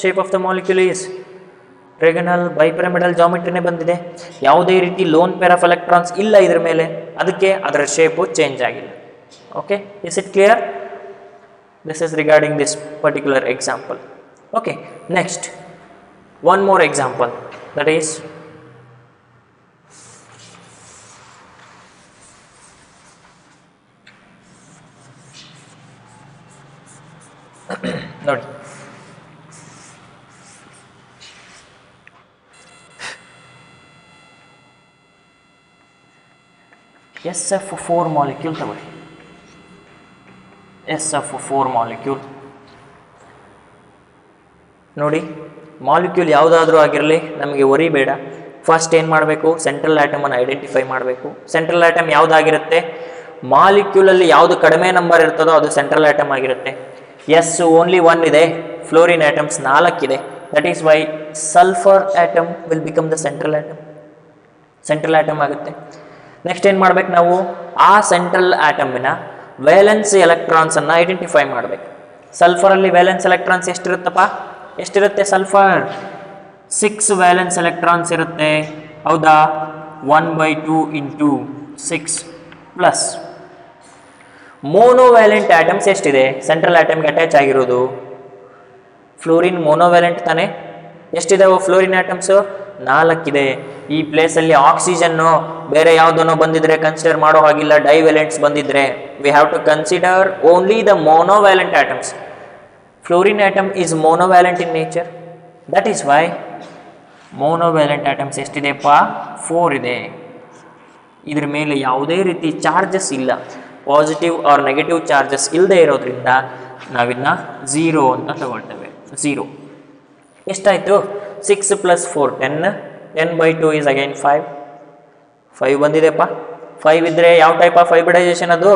Speaker 2: shape of the molecule is trigonal bipyramidal ಜಾಮಿಟ್ರಿನೇ ಬಂದಿದೆ, ಯಾವುದೇ ರೀತಿ ಲೋನ್ ಪೇರ್ ಆಫ್ ಎಲೆಕ್ಟ್ರಾನ್ಸ್ ಇಲ್ಲ ಇದ್ರ ಮೇಲೆ, ಅದಕ್ಕೆ ಅದರ ಶೇಪು ಚೇಂಜ್ ಆಗಿಲ್ಲ. Okay, is it clear? This is regarding this particular example. Okay, next one more example, that is ನೋಡಿ, SF4 ಮಾಲಿಕ್ಯೂಲ್ ತಗೊಳ್ಳಿ, SF4 ಮಾಲಿಕ್ಯೂಲ್ ನೋಡಿ. ಮಾಲಿಕ್ಯೂಲ್ ಯಾವುದಾದ್ರೂ ಆಗಿರಲಿ ನಮಗೆ ವರಿ ಬೇಡ. ಫಸ್ಟ್ ಏನು ಮಾಡಬೇಕು, ಸೆಂಟ್ರಲ್ ಆಟಮನ್ನು ಐಡೆಂಟಿಫೈ ಮಾಡಬೇಕು. ಸೆಂಟ್ರಲ್ ಆಟಮ್ ಯಾವುದಾಗಿರುತ್ತೆ, ಮಾಲಿಕ್ಯೂಲಲ್ಲಿ ಯಾವುದು ಕಡಿಮೆ ನಂಬರ್ ಇರ್ತದೋ ಅದು ಸೆಂಟ್ರಲ್ ಆಟಮ್ ಆಗಿರುತ್ತೆ. ಎಸ್ ಓನ್ಲಿ 1 ಇದೆ, ಫ್ಲೋರಿನ್ ಆಟಮ್ಸ್ 4 ಇದೆ. That is why sulphur atom will become the central atom, central atom ಆಗುತ್ತೆ. ನೆಕ್ಸ್ಟ್ ಏನು ಮಾಡ್ಬೇಕು ನಾವು, ಆ ಸೆಂಟ್ರಲ್ ಆಟಮಿನ ವೇಲೆನ್ಸ್ ಎಲೆಕ್ಟ್ರಾನ್ಸ್ ಅನ್ನು ಐಡೆಂಟಿಫೈ ಮಾಡಬೇಕು. ಸಲ್ಫರಲ್ಲಿ ವೇಲೆನ್ಸ್ ಎಲೆಕ್ಟ್ರಾನ್ಸ್ ಎಷ್ಟಿರುತ್ತಪ್ಪ, ಎಷ್ಟಿರುತ್ತೆ ಸಲ್ಫರ್, 6 ವ್ಯಾಲೆನ್ಸ್ ಎಲೆಕ್ಟ್ರಾನ್ಸ್ ಇರುತ್ತೆ, ಹೌದಾ. 1/2 ಇಂಟು 6 ಪ್ಲಸ್ ಮೋನೋವ್ಯಾಲೆಂಟ್ ಆಟಮ್ಸ್ ಎಷ್ಟಿದೆ, ಸೆಂಟ್ರಲ್ ಆಟಮ್ಗೆ ಅಟ್ಯಾಚ್ ಆಗಿರೋದು ಫ್ಲೋರಿನ್ ಮೋನೋವ್ಯಾಲೆಂಟ್ ತಾನೆ. ಎಷ್ಟಿದಾವೆ ಫ್ಲೋರಿನ್ ಆಟಮ್ಸು, 4 ಇದೆ. ಈ ಪ್ಲೇಸಲ್ಲಿ ಆಕ್ಸಿಜನ್ನು ಬೇರೆ ಯಾವುದನ್ನೋ ಬಂದಿದ್ರೆ ಕನ್ಸಿಡರ್ ಮಾಡೋ ಹಾಗಿಲ್ಲ, ಡೈವ್ಯಾಲೆಂಟ್ಸ್ ಬಂದಿದ್ರೆ we have to consider only the monovalent atoms. Fluorine atom is monovalent in nature, that is why monovalent atoms ಎಷ್ಟಿದೆಪ್ಪ, 4 ಇದೆ. ಇದ್ರ ಮೇಲೆ ಯಾವುದೇ ರೀತಿ ಚಾರ್ಜಸ್ ಇಲ್ಲ, ಪಾಸಿಟಿವ್ ಆರ್ ನೆಗೆಟಿವ್ ಚಾರ್ಜಸ್ ಇಲ್ಲದೆ ಇರೋದ್ರಿಂದ ನಾವಿನ್ನ 0 ಅಂತ ತಗೊಳ್ತೇವೆ. 0 ಎಷ್ಟಾಯಿತು, 6 + 4 10, 10/2 ಈಸ್ ಅಗೈನ್ 5 ಬಂದಿದೆಪ್ಪ. 5 ಇದ್ದರೆ ಯಾವ ಟೈಪ್ ಆಫ್ ಹೈಬ್ರಿಡೈಸೇಷನ್ ಅದು,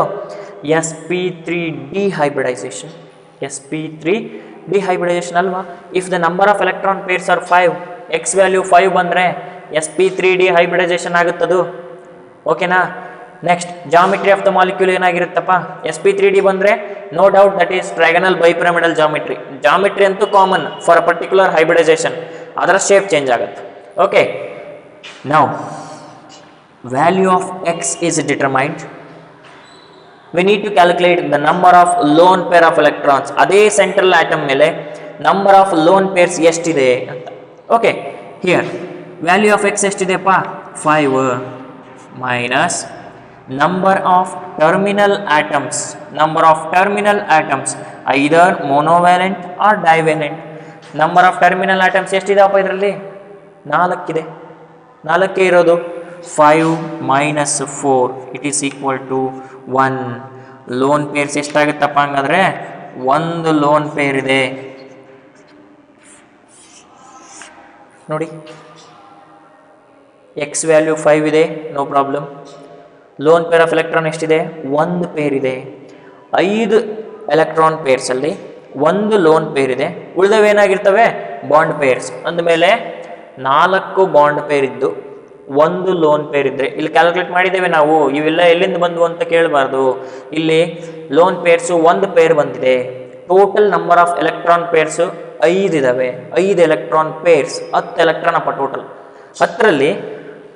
Speaker 2: sp3d ಹೈಬ್ರಿಡೈಸೇಷನ್, sp3d ಹೈಬ್ರಿಡೈಸೇಷನ್ ಅಲ್ವಾ. If the number of electron pairs are 5, x value 5 ಬಂದರೆ sp3d ಹೈಬ್ರಿಡೈಸೇಷನ್ ಆಗುತ್ತದು. ಓಕೆನಾ. Next geometry of the molecule ಏನಾಗಿರುತ್ತಪ್ಪ, sp3d ಬಂದರೆ no doubt that is trigonal bipyramidal geometry. Geometry ಅಂತೂ common for a particular hybridization, ಅದರ shape change ಆಗುತ್ತೆ. Okay, now value of x is determined. We need to calculate the number of lone pair of electrons. ಅದೇ central atom ಮೇಲೆ number of lone pairs ಎಷ್ಟಿದೆ ಅಂತ. Okay, here value of x ಎಷ್ಟಿದೆಪ್ಪ, 5 minus number of terminal atoms, number of terminal atoms either monovalent or divalent. number of terminal atoms ಎಷ್ಟಿದಾವಪ್ಪ ಇದರಲ್ಲಿ, 4 ಇದೆ, 4 ಇರೋದು. 5 minus 4 it is equal to 1. Lone pairs ಎಷ್ಟಾಗುತ್ತಪ್ಪ ಹಂಗಾದ್ರೆ, 1 lone peer ಇದೆ ನೋಡಿ. X value 5 ಇದೆ, no problem. Lone pair of electron ಎಷ್ಟಿದೆ, 1 peer ಇದೆ. 5 ಎಲೆಕ್ಟ್ರಾನ್ ಪೇರ್ಸಲ್ಲಿ 1 ಲೋನ್ ಪೇರ್ ಇದೆ, ಉಳಿದವೇನಾಗಿರ್ತವೆ ಬಾಂಡ್ ಪೇರ್ಸ್. ಅಂದಮೇಲೆ 4 ಬಾಂಡ್ ಪೇರ್ ಇದ್ದು 1 ಲೋನ್ ಪೇರ್ ಇದ್ದರೆ, ಇಲ್ಲಿ ಕ್ಯಾಲ್ಕುಲೇಟ್ ಮಾಡಿದ್ದೇವೆ ನಾವು, ಇವೆಲ್ಲ ಎಲ್ಲಿಂದ ಬಂದು ಅಂತ ಕೇಳಬಾರ್ದು. ಇಲ್ಲಿ ಲೋನ್ ಪೇರ್ಸು 1 ಪೇರ್ ಬಂದಿದೆ. Total number of electron pairs 5 ಇದಾವೆ. 5 ಎಲೆಕ್ಟ್ರಾನ್ ಪೇರ್ಸ್, 10 ಎಲೆಕ್ಟ್ರಾನ್ ಅಪ್ಪ ಟೋಟಲ್. 10ರಲ್ಲಿ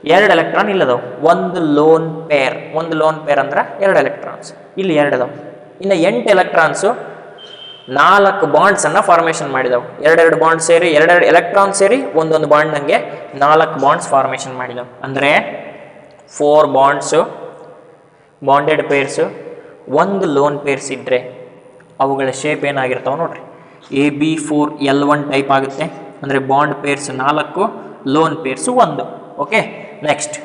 Speaker 2: 2 ಎಲೆಕ್ಟ್ರಾನ್ ಇಲ್ಲದವು, 1 ಲೋನ್ ಪೇರ್. 1 ಲೋನ್ ಪೇರ್ ಅಂದ್ರೆ 2 ಎಲೆಕ್ಟ್ರಾನ್ಸ್, ಇಲ್ಲಿ 2 ಅದಾವೆ. ಇನ್ನು 8 ಎಲೆಕ್ಟ್ರಾನ್ಸು 4 ಬಾಂಡ್ಸನ್ನು ಫಾರ್ಮೇಷನ್ ಮಾಡಿದವು. 2 ಬಾಂಡ್ ಸೇರಿ, 2 ಎಲೆಕ್ಟ್ರಾನ್ ಸೇರಿ ಒಂದೊಂದು ಬಾಂಡ್ ನನಗೆ 4 ಬಾಂಡ್ಸ್ ಫಾರ್ಮೇಷನ್ ಮಾಡಿದವು. ಅಂದರೆ 4 ಬಾಂಡ್ಸು ಬಾಂಡೆಡ್ ಪೇರ್ಸ್ ಒಂದು ಲೋನ್ ಪೇರ್ಸ್ ಇದ್ದರೆ ಅವುಗಳ ಶೇಪ್ ಏನಾಗಿರ್ತಾವೆ ನೋಡ್ರಿ, AB4L1 ಟೈಪ್ ಆಗುತ್ತೆ. ಅಂದರೆ bond pairs 4, lone pairs 1. Okay, next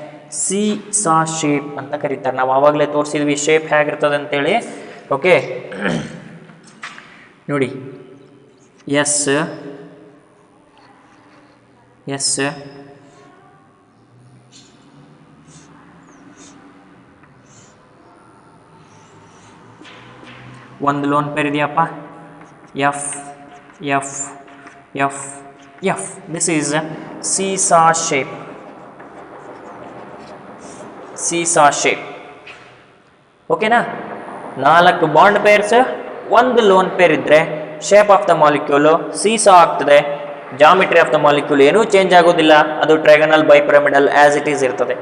Speaker 2: seesaw shape ಅಂತ ಕರೀತಾರೆ. ನಾವು ಆವಾಗಲೇ ತೋರಿಸಿದ್ವಿ ಶೇಪ್ ಹೇಗಿರ್ತದೆ ಅಂತೇಳಿ. ಓಕೆ, ನೋಡಿ ಎಸ್ ಒಂದು ಲೋನ್ ಪೇರ್ ಇದೆಯಪ್ಪ, F F F F. This is seesaw shape. Seesaw shape. ಓಕೆನಾ? 4 ಬಾಂಡ್ ಪೇರ್ಸ್, ಒಂದು ಲೋನ್ ಪೇರ್ ಇದ್ದರೆ shape of the molecule seesaw ಆಗ್ತದೆ. ಜಾಮಿಟ್ರಿ ಆಫ್ ದ ಮಾಲಿಕ್ಯೂಲ್ ಏನೂ ಚೇಂಜ್ ಆಗೋದಿಲ್ಲ, ಅದು trigonal bipyramidal as it is ಇರ್ತದೆ.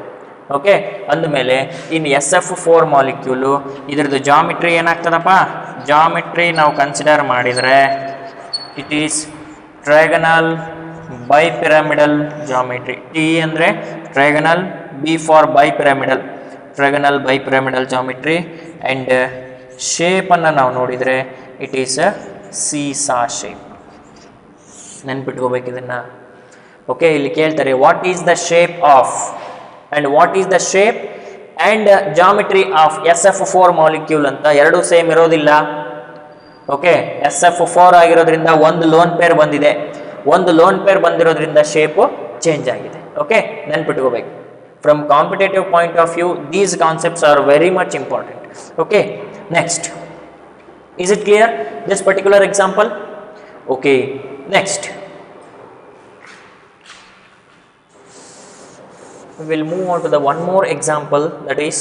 Speaker 2: Okay, ಅಂದಮೇಲೆ ಇನ್ನು SF4 ಮಾಲಿಕ್ಯೂಲು ಇದ್ರದ್ದು ಜಾಮಿಟ್ರಿ ಏನಾಗ್ತದಪ್ಪ? ಜಾಮಿಟ್ರಿ ನಾವು ಕನ್ಸಿಡರ್ ಮಾಡಿದರೆ it is trigonal bipyramidal geometry. T ಅಂದರೆ trigonal, B for bipyramidal, trigonal bipyramidal geometry. And ಶೇಪನ್ನು ನಾವು ನೋಡಿದರೆ ಇಟ್ ಈಸ್ ಅ ಸೀಸಾ ಶೇಪ್. ನೆನ್ಪಿಟ್ಕೋಬೇಕು ಇದನ್ನು. ಓಕೆ, ಇಲ್ಲಿ ಕೇಳ್ತಾರೆ what is the shape of and what is the shape and geometry of SF4 molecule ಅಂತ. ಎರಡೂ same ಇರೋದಿಲ್ಲ. Okay, SF4 ಆಗಿರೋದ್ರಿಂದ ಒಂದು ಲೋನ್ ಪೇರ್ ಬಂದಿದೆ, ಒಂದು ಲೋನ್ ಪೇರ್ ಬಂದಿರೋದ್ರಿಂದ ಶೇಪು ಚೇಂಜ್ ಆಗಿದೆ. ಓಕೆ, ನೆನ್ಪಿಟ್ಕೋಬೇಕು. From competitive point of view these concepts are very much important. Okay, next, is it clear this particular example? Okay, next we will move on to the one more example, that is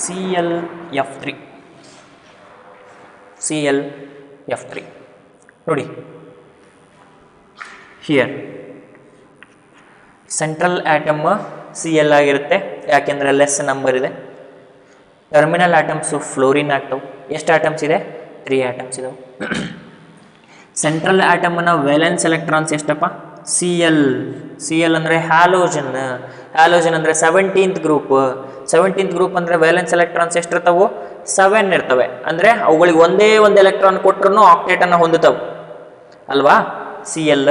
Speaker 2: ClF3. ClF3 ನೋಡಿ, here central atom Cl ಆಗಿರುತ್ತೆ, ಯಾಕೆಂದರೆ less number ಇದೆ. Terminal atoms fluorine ಆಗ್ತವೆ. ಎಷ್ಟು atoms ಇದೆ? 3 atoms ಇದಾವೆ. Central ಆಟಮ್ನ valence electrons ಎಷ್ಟಪ್ಪ? Cl ಅಂದರೆ ಹ್ಯಾಲೋಜನ್. ಹ್ಯಾಲೋಜನ್ ಅಂದರೆ 17th ಗ್ರೂಪ್. 17th ಗ್ರೂಪ್ ಅಂದರೆ ವೇಲೆನ್ಸ್ ಎಲೆಕ್ಟ್ರಾನ್ಸ್ ಎಷ್ಟಿರ್ತಾವೆ? 7 ಇರ್ತವೆ. ಅಂದರೆ ಅವುಗಳಿಗೆ ಒಂದೇ ಒಂದು ಎಲೆಕ್ಟ್ರಾನ್ ಕೊಟ್ಟರು ಆಕ್ಟೇಟನ್ನು ಹೊಂದುತ್ತವೆ ಅಲ್ವಾ? Cl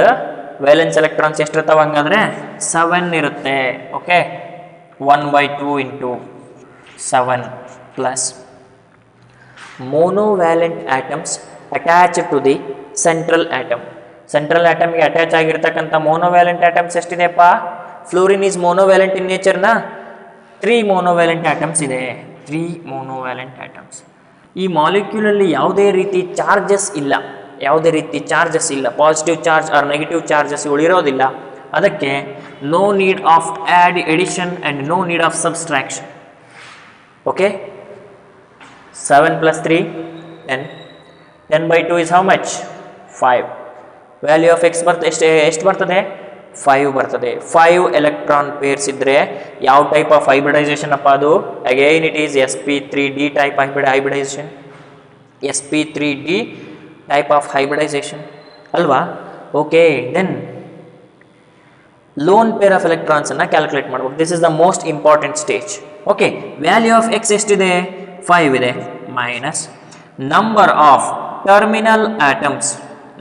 Speaker 2: ವೇಲೆನ್ಸ್ ಎಲೆಕ್ಟ್ರಾನ್ಸ್ ಎಷ್ಟಿರ್ತಾವೆ? ಹಂಗಾದ್ರೆ 7 ಇರುತ್ತೆ. Okay, 1/2 into 7 plus monovalent atoms attached to the central atom. Central ಆಟಮ್ಗೆ ಅಟ್ಯಾಚ್ ಆಗಿರ್ತಕ್ಕಂಥ ಮೋನೋವ್ಯಾಲೆಂಟ್ ಆಟಮ್ಸ್ ಎಷ್ಟಿದೆಪ್ಪ? ಫ್ಲೋರಿನ್ ಈಸ್ ಮೋನೋವ್ಯಾಲೆಂಟ್ ಇನ್ ನೇಚರ್ನ. 3 ಮೋನೋವ್ಯಾಲೆಂಟ್ ಆಟಮ್ಸ್ ಇದೆ. 3 ಮೋನೋವ್ಯಾಲೆಂಟ್ ಆಟಮ್ಸ್. ಈ ಮಾಲಿಕ್ಯೂಲಲ್ಲಿ ಯಾವುದೇ ರೀತಿ ಚಾರ್ಜಸ್ ಇಲ್ಲ, ಯಾವುದೇ ರೀತಿ ಚಾರ್ಜಸ್ ಇಲ್ಲ, positive charge or negative charges ಇರೋದಿಲ್ಲ. ಅದಕ್ಕೆ no need of addition and no need of subtraction. Okay, 7 + 3 10. 10/2 is how much? 5. Value of X ಎಷ್ಟು ಬರ್ತದೆ? 5 ಬರ್ತದೆ. 5 ಎಲೆಕ್ಟ್ರಾನ್ ಪೇರ್ಸ್ ಇದ್ದರೆ ಯಾವ ಟೈಪ್ ಆಫ್ ಹೈಬ್ರಿಡೈಸೇಷನ್ ಅಪ್ಪ ಅದು? Again it is sp3d type hybridization. sp3d type of hybridization ಅಲ್ವಾ? Okay, then lone pair of ಎಲೆಕ್ಟ್ರಾನ್ಸನ್ನು calculate ಮಾಡ್ಬೇಕು. This is the most important stage. Okay, value of x ಎಷ್ಟಿದೆ? 5 ಇದೆ. Minus number of terminal atoms.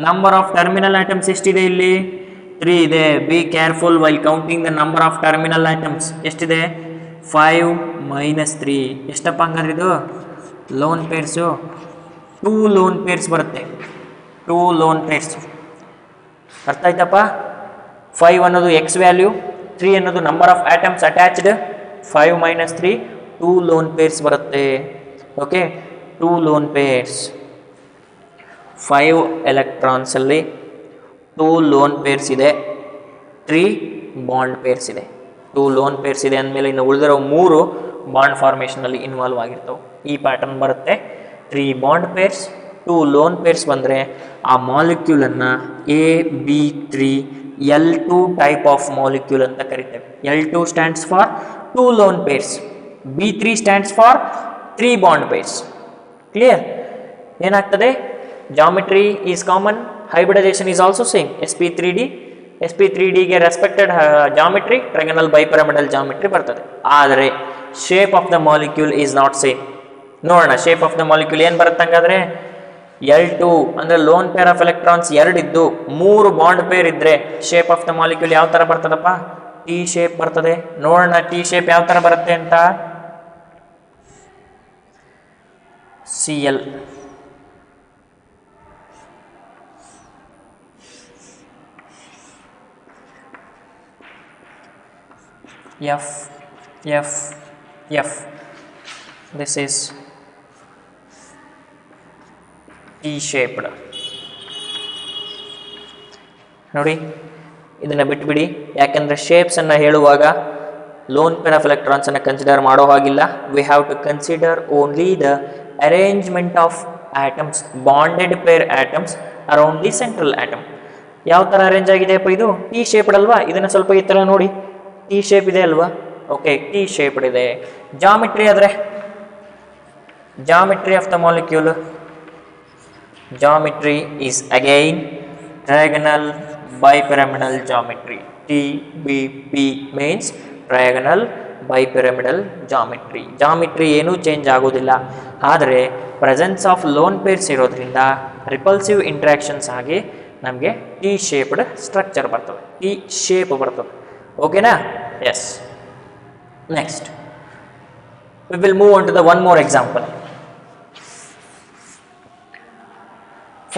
Speaker 2: Number of terminal atoms ಎಷ್ಟಿದೆ ಇಲ್ಲಿ? 3 ಇದೆ. Be careful while counting the number of terminal atoms. ಎಷ್ಟಿದೆ? 5 - 3. ಎಷ್ಟಪ್ಪ ಹಂಗಾದ್ರೆ ಇದು? ಲೋನ್ ಪೇರ್ಸು 2 ಲೋನ್ ಪೇರ್ಸ್ ಬರುತ್ತೆ. 2 ಲೋನ್ ಪೇರ್ಸ್. ಅರ್ಥ ಆಯ್ತಪ್ಪ? 5 ಅನ್ನೋದು ಎಕ್ಸ್ ವ್ಯಾಲ್ಯೂ, 3 ಅನ್ನೋದು number of atoms attached. 5 - 3 2 lone pairs ಬರುತ್ತೆ. Okay, 2 lone pairs. 5 ಎಲೆಕ್ಟ್ರಾನ್ಸಲ್ಲಿ 2 ಲೋನ್ ಪೇರ್ಸ್ ಇದೆ, 3 ಬಾಂಡ್ ಪೇರ್ಸ್ ಇದೆ. 2 ಲೋನ್ ಪೇರ್ಸ್ ಇದೆ ಅಂದಮೇಲೆ ಇನ್ನು ಉಳಿದಿರೋ 3 ಬಾಂಡ್ ಫಾರ್ಮೇಷನಲ್ಲಿ ಇನ್ವಾಲ್ವ್ ಆಗಿರ್ತವೆ. ಈ ಪ್ಯಾಟರ್ನ್ ಬರುತ್ತೆ. 3 ಬಾಂಡ್ ಪೇರ್ಸ್, 2 ಲೋನ್ ಪೇರ್ಸ್ ಬಂದರೆ ಆ ಮಾಲಿಕ್ಯೂಲನ್ನು AB3L2 ಟೈಪ್ ಆಫ್ ಮಾಲಿಕ್ಯೂಲ್ ಅಂತ ಕರಿತೇವೆ. L2 stands for 2 lone pairs. B3 stands for 3 bond pairs. Clear? ಏನಾಗ್ತದೆ? Geometry is common, hybridization is also same. sp3d ಗೆ ರೆಸ್ಪೆಕ್ಟೆಡ್ ಜಾಮಿಟ್ರಿ ಟ್ರೈಗನಲ್ ಬೈಪಿರಮಿಡಲ್ ಜಾಮಿಟ್ರಿ ಬರ್ತದೆ. ಆದರೆ shape of the molecule is not same. ನೋಡೋಣ shape of the molecule ಏನು ಬರುತ್ತೆ ಹಂಗಾದ್ರೆ L2 ಅಂದ್ರೆ loan pair of electrons 2 ಇದ್ದು 3 ಬಾಂಡ್ ಪೇರ್ ಇದ್ರೆ ಶೇಪ್ ಆಫ್ ದ ಮಾಲಿಕ್ಯೂಲ್ ಯಾವ ತರ ಬರ್ತದಪ್ಪ? ಟಿ ಶೇಪ್ ಬರ್ತದೆ. ನೋಡೋಣ ಟಿ ಶೇಪ್ ಯಾವ ತರ ಬರುತ್ತೆ ಅಂತ. Cl F F F. This is T-shaped. ನೋಡಿ ಇದನ್ನ ಬಿಟ್ಬಿಡಿ, ಯಾಕಂದ್ರೆ ಶೇಪ್ಸ್ ಅನ್ನ ಹೇಳುವಾಗ ಲೋನ್ ಪೇರ್ ಆಫ್ ಎಲೆಕ್ಟ್ರಾನ್ಸ್ ಅನ್ನ ಕನ್ಸಿಡರ್ ಮಾಡೋ ಹಾಗಿಲ್ಲ. We have to consider only the arrangement of atoms, bonded pair atoms around the central atom. ಯಾವ ತರ ಅರೇಂಜ್ ಆಗಿದೆಯಪ್ಪ ಇದು? ಟಿ ಶೇಪ್ಡ್ ಅಲ್ವಾ? ಇದನ್ನ ಸ್ವಲ್ಪ ಈ ತರ ನೋಡಿ, ಟಿ ಶೇಪ್ ಇದೆ ಅಲ್ವಾ? ಓಕೆ, ಟಿ ಶೇಪ್ಡ್ ಇದೆ. ಜಾಮಿಟ್ರಿ ಆದ್ರೆ geometry of the molecule, geometry is again trigonal bipyramidal geometry. TBP means trigonal bipyramidal geometry. Geometry ಏನೂ ಚೇಂಜ್ ಆಗೋದಿಲ್ಲ, ಆದರೆ ಪ್ರೆಸೆನ್ಸ್ ಆಫ್ ಲೋನ್ ಪೇರ್ಸ್ ಇರೋದ್ರಿಂದ ರಿಪಲ್ಸಿವ್ ಇಂಟ್ರಾಕ್ಷನ್ಸ್ ಆಗಿ ನಮಗೆ ಟಿ ಶೇಪ್ಡ್ ಸ್ಟ್ರಕ್ಚರ್ ಬರ್ತದೆ, ಟಿ ಶೇಪ್ ಬರ್ತದೆ. ಓಕೆನಾ? Yes. Next we will move on to the one more example.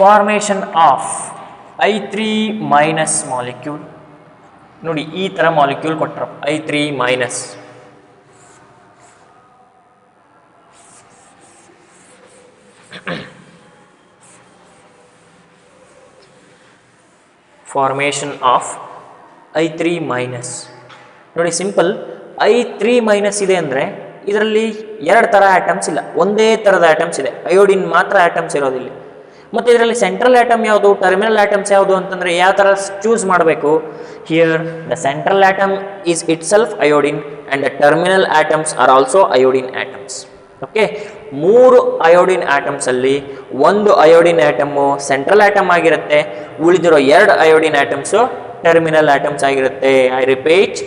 Speaker 2: Formation of I3 minus molecule. ನೋಡಿ ಈ ತರ ಮಾಲಿಕ್ಯೂಲ್ ಕೊಟ್ಟರು, I3 minus. Formation of I3 minus. ನೋಡಿ ಸಿಂಪಲ್, I3 minus ಇದೆ ಅಂದರೆ ಇದರಲ್ಲಿ ಎರಡು ಥರ ಆಟಮ್ಸ್ ಇಲ್ಲ, ಒಂದೇ ಥರದ ಆಟಮ್ಸ್ ಇದೆ. ಅಯೋಡಿನ್ ಮಾತ್ರ ಆಟಮ್ಸ್ ಇರೋದಿಲ್ಲ. ಮತ್ತು ಇದರಲ್ಲಿ ಸೆಂಟ್ರಲ್ ಆಟಮ್ ಯಾವುದು, ಟರ್ಮಿನಲ್ ಆಟಮ್ಸ್ ಯಾವುದು ಅಂತಂದರೆ ಯಾವ ಥರ ಚೂಸ್ ಮಾಡಬೇಕು? Here the central atom is itself iodine and the terminal atoms are also iodine atoms. Okay, 3 iodine ಆಟಮ್ಸಲ್ಲಿ ಒಂದು ಅಯೋಡಿನ್ ಆಟಮು ಸೆಂಟ್ರಲ್ ಆಟಮ್ ಆಗಿರುತ್ತೆ, ಉಳಿದಿರೋ 2 ಅಯೋಡಿನ್ ಆಟಮ್ಸು ಟರ್ಮಿನಲ್ ಆಟಮ್ಸ್ ಆಗಿರುತ್ತೆ. I repeat,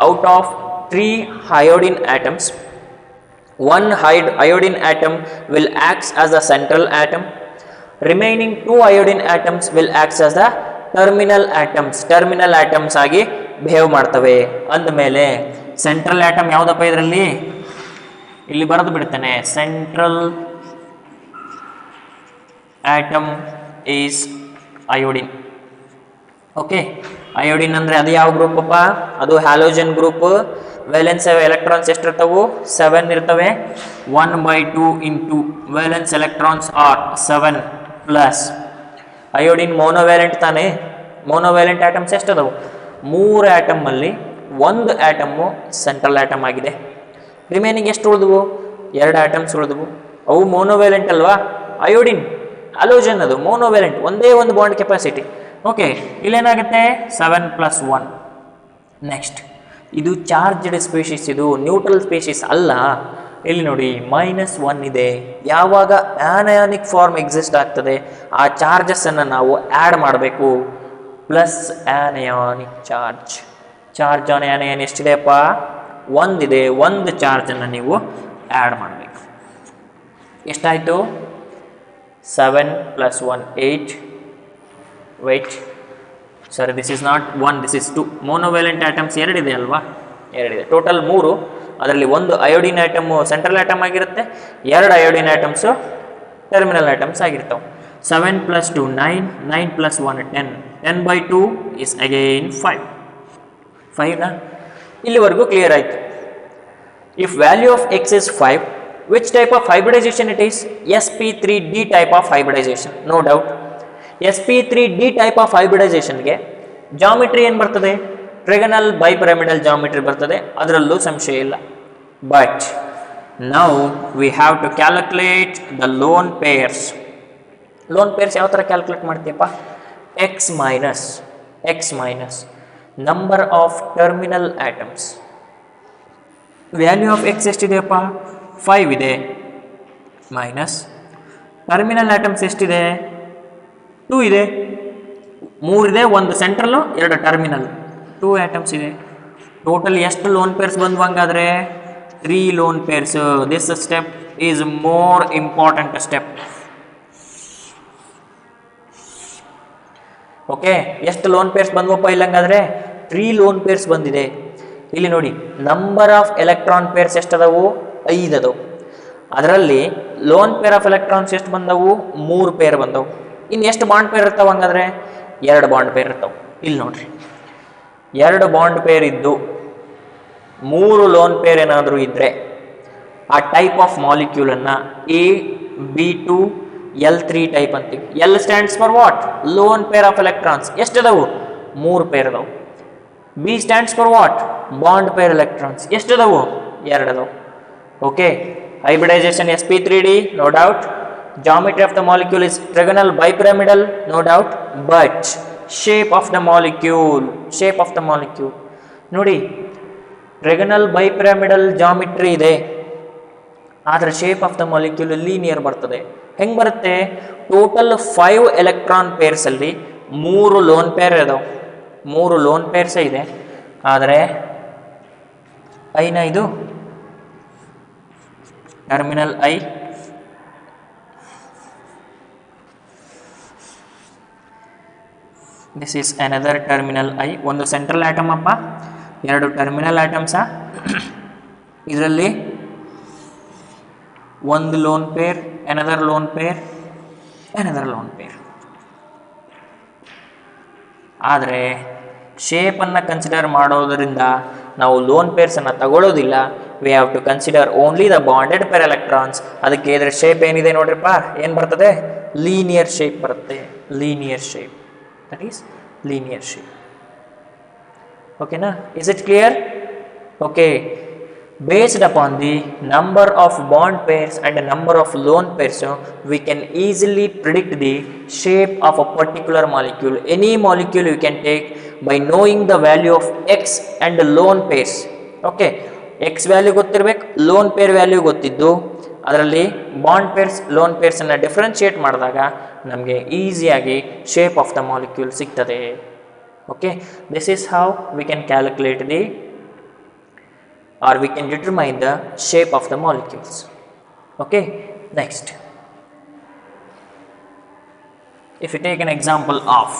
Speaker 2: out of 3 iodine atoms, 1 iodine atom will act as the central atom. Remaining 2 iodine atoms will act as the terminal atoms. Terminal atoms ಆಗಿ behave ಮಾಡ್ತವೆ. ಅಂದಮೇಲೆ central atom ಯಾವುದಪ್ಪ ಇದರಲ್ಲಿ? ಇಲ್ಲಿ ಬರೆದು ಬಿಡ್ತೇನೆ, central atom is iodine. Okay, iodine ಅಂದರೆ ಅದು ಯಾವ ಗ್ರೂಪ್ ಅಪ್ಪ? ಅದು ಹ್ಯಾಲೋಜನ್ ಗ್ರೂಪ್. ವೇಲೆನ್ಸ್ ಎಲೆಕ್ಟ್ರಾನ್ಸ್ ಎಷ್ಟಿರ್ತವೆ? 7 ಇರ್ತವೆ. 1/2 into valence electrons are 7 plus iodine monovalent ತಾನೇ. ಮೋನೋವ್ಯಾಲೆಂಟ್ ಆಟಮ್ಸ್ ಎಷ್ಟದವು? 3 ಆಟಮಲ್ಲಿ 1 ಆಟಮು ಸೆಂಟ್ರಲ್ ಆಟಮ್ ಆಗಿದೆ. ರಿಮೈನಿಂಗ್ ಎಷ್ಟು ಉಳಿದವು? 2 ಆಟಮ್ಸ್ ಉಳಿದವು. ಅವು ಮೋನೋವ್ಯಾಲೆಂಟ್ ಅಲ್ವಾ? ಅಯೋಡಿನ್ ಹ್ಯಾಲೋಜನ್ ಅದು ಮೋನೋವ್ಯಾಲೆಂಟ್, ಒಂದೇ ಒಂದು ಬಾಂಡ್ ಕೆಪಾಸಿಟಿ. ಓಕೆ, ಇಲ್ಲೇನಾಗುತ್ತೆ? 7 + 1. ನೆಕ್ಸ್ಟ್, ಇದು ಚಾರ್ಜ್ಡ್ ಸ್ಪೀಷೀಸ್, ಇದು ನ್ಯೂಟ್ರಲ್ ಸ್ಪೀಷೀಸ್ ಅಲ್ಲ. ಇಲ್ಲಿ ನೋಡಿ -1 ಇದೆ. ಯಾವಾಗ ಆನಯಾನಿಕ್ ಫಾರ್ಮ್ ಎಕ್ಸಿಸ್ಟ್ ಆಗ್ತದೆ ಆ ಚಾರ್ಜಸ್ಸನ್ನು ನಾವು ಆ್ಯಡ್ ಮಾಡಬೇಕು. Plus anionic charge. Charge on anion ಎಷ್ಟಿದೆಯಪ್ಪ? 1 ಇದೆ. 1 ಚಾರ್ಜನ್ನು ನೀವು ಆ್ಯಡ್ ಮಾಡಬೇಕು. ಎಷ್ಟಾಯಿತು? 7 + 1 8. ವೆಯ್ಟ್, ಸರಿ, this is not 1, this is 2. Monovalent atoms 2 ಇದೆ ಅಲ್ವಾ? 2 ಇದೆ. ಟೋಟಲ್ 3. ಅದರಲ್ಲಿ 1 ಅಯೋಡಿನ್ ಆಟಮು ಸೆಂಟ್ರಲ್ ಆಟಮ್ ಆಗಿರುತ್ತೆ, 2 ಅಯೋಡಿನ್ ಆಟಮ್ಸು ಟರ್ಮಿನಲ್ ಆಟಮ್ಸ್ ಆಗಿರ್ತವೆ. 7 + 2 9, 9 + 1 10, 10/2 is again 5. 5 ಇಲ್ಲಿವರೆಗೂ ಕ್ಲಿಯರ್ ಆಯಿತು. If value of x is 5, which type of hybridization it is? sp3d type of hybridization, no doubt. sp3d type of hybridization ಗೆ geometry ಏನು ಬರ್ತದೆ? Trigonal bipyramidal geometry ಬರ್ತದೆ, ಅದರಲ್ಲೂ ಸಂಶಯ ಇಲ್ಲ. But now we have to calculate the lone pairs. Lone pairs ಯಾವ ಥರ calculate ಮಾಡ್ತೀಯಪ್ಪ? x minus number of terminal atoms. Value of x ಎಷ್ಟಿದೆಯಪ್ಪ 5 ಇದೆ ಮೈನಸ್ ಟರ್ಮಿನಲ್ ಆಟಮ್ಸ್ ಎಷ್ಟಿದೆ 2 ಇದೆ 3 ಇದೆ ಒಂದು ಸೆಂಟ್ರಲ್ಲು 2 ಟರ್ಮಿನಲ್ 2 ಆಟಮ್ಸ್ ಇದೆ ಟೋಟಲ್ ಎಷ್ಟು ಲೋನ್ ಪೇರ್ಸ್ ಬಂದ್ವು ಹಂಗಾದ್ರೆ 3 lone pairs this step is more important step okay ಎಷ್ಟು ಲೋನ್ ಪೇರ್ಸ್ ಬಂದ್ವಪ್ಪ ಇಲ್ಲಂಗಾದ್ರೆ 3 ಲೋನ್ ಪೇರ್ಸ್ ಬಂದಿದೆ ಇಲ್ಲಿ ನೋಡಿ ನಂಬರ್ ಆಫ್ ಎಲೆಕ್ಟ್ರಾನ್ ಪೇರ್ಸ್ ಎಷ್ಟದವು 5 ಅದಾವು ಅದರಲ್ಲಿ ಲೋನ್ ಪೇರ್ ಆಫ್ ಎಲೆಕ್ಟ್ರಾನ್ಸ್ ಎಷ್ಟು ಬಂದವು 3 ಪೇರ್ ಬಂದವು ಇನ್ನು ಎಷ್ಟು ಬಾಂಡ್ ಪೇರ್ ಇರ್ತಾವ ಹಂಗಾದ್ರೆ 2 ಬಾಂಡ್ ಪೇರ್ ಇರ್ತಾವೆ ಇಲ್ಲಿ ನೋಡ್ರಿ 2 ಬಾಂಡ್ ಪೇರ್ ಇದ್ದು 3 ಲೋನ್ ಪೇರ್ ಏನಾದರೂ ಇದ್ರೆ ಆ ಟೈಪ್ ಆಫ್ ಮಾಲಿಕ್ಯೂಲ್ ಅನ್ನ AB2 L3 ಟೈಪ್ ಅಂತೀವಿ L stands for what lone pair of electrons ಎಷ್ಟದವು 3 ಪೇರ್ ಅದಾವು B stands for what bond pair electrons ಎಷ್ಟದವು 2 ಅದಾವು okay hybridization sp3d no doubt geometry of the molecule is trigonal bipyramidal no doubt but shape of the molecule ನೋಡಿ trigonal bipyramidal geometry ಇದೆ ಆದರೆ shape of the molecule linear ಬರ್ತದೆ ಹೆಂಗೆ ಬರುತ್ತೆ total 5 electron pairs ಅಲ್ಲಿ 3 lone peer ಇದಾವೆ 3 lone pairs ಇದೆ ಆದರೆ ಐನ ಇದು terminal I this is another terminal I ಒಂದು ಸೆಂಟ್ರಲ್ ಆಟಮ್ ಅಪ್ಪ 2 ಟರ್ಮಿನಲ್ ಆಟಮ್ಸಾ ಇದರಲ್ಲಿ ಒಂದು lone pair another lone pair ಆದರೆ ಶೇಪನ್ನು ಕನ್ಸಿಡರ್ ಮಾಡೋದರಿಂದ ನಾವು ಲೋನ್ ಪೇರ್ಸನ್ನು ತಗೊಳ್ಳೋದಿಲ್ಲ we have to consider only the bonded pair electrons ಅದಕ್ಕೆ ಇದರ ಶೇಪ್ ಏನಿದೆ ನೋಡ್ರಿಪ್ಪ ಏನು ಬರ್ತದೆ ಲೀನಿಯರ್ ಶೇಪ್ ಬರುತ್ತೆ ದಟ್ ಈಸ್ ಲೀನಿಯರ್ ಶೇಪ್ ಓಕೆನಾ is it clear okay based upon the number of bond pairs and the number of lone pairs we can easily predict the shape of a particular molecule any molecule you can take by knowing the value of x and the lone pairs okay x value ಗೊತ್ತಿರಬೇಕು lone pair value ಗೊತ್ತಿದ್ದು ಅದರಲ್ಲಿ bond pairs lone pairs ಅನ್ನು differentiate ಮಾಡಿದಾಗ ನಮಗೆ ಈಸಿಯಾಗಿ shape of the molecule ಸಿಗ್ತದೆ okay this is how we can calculate the or we can determine the shape of the molecules okay next if you take an example of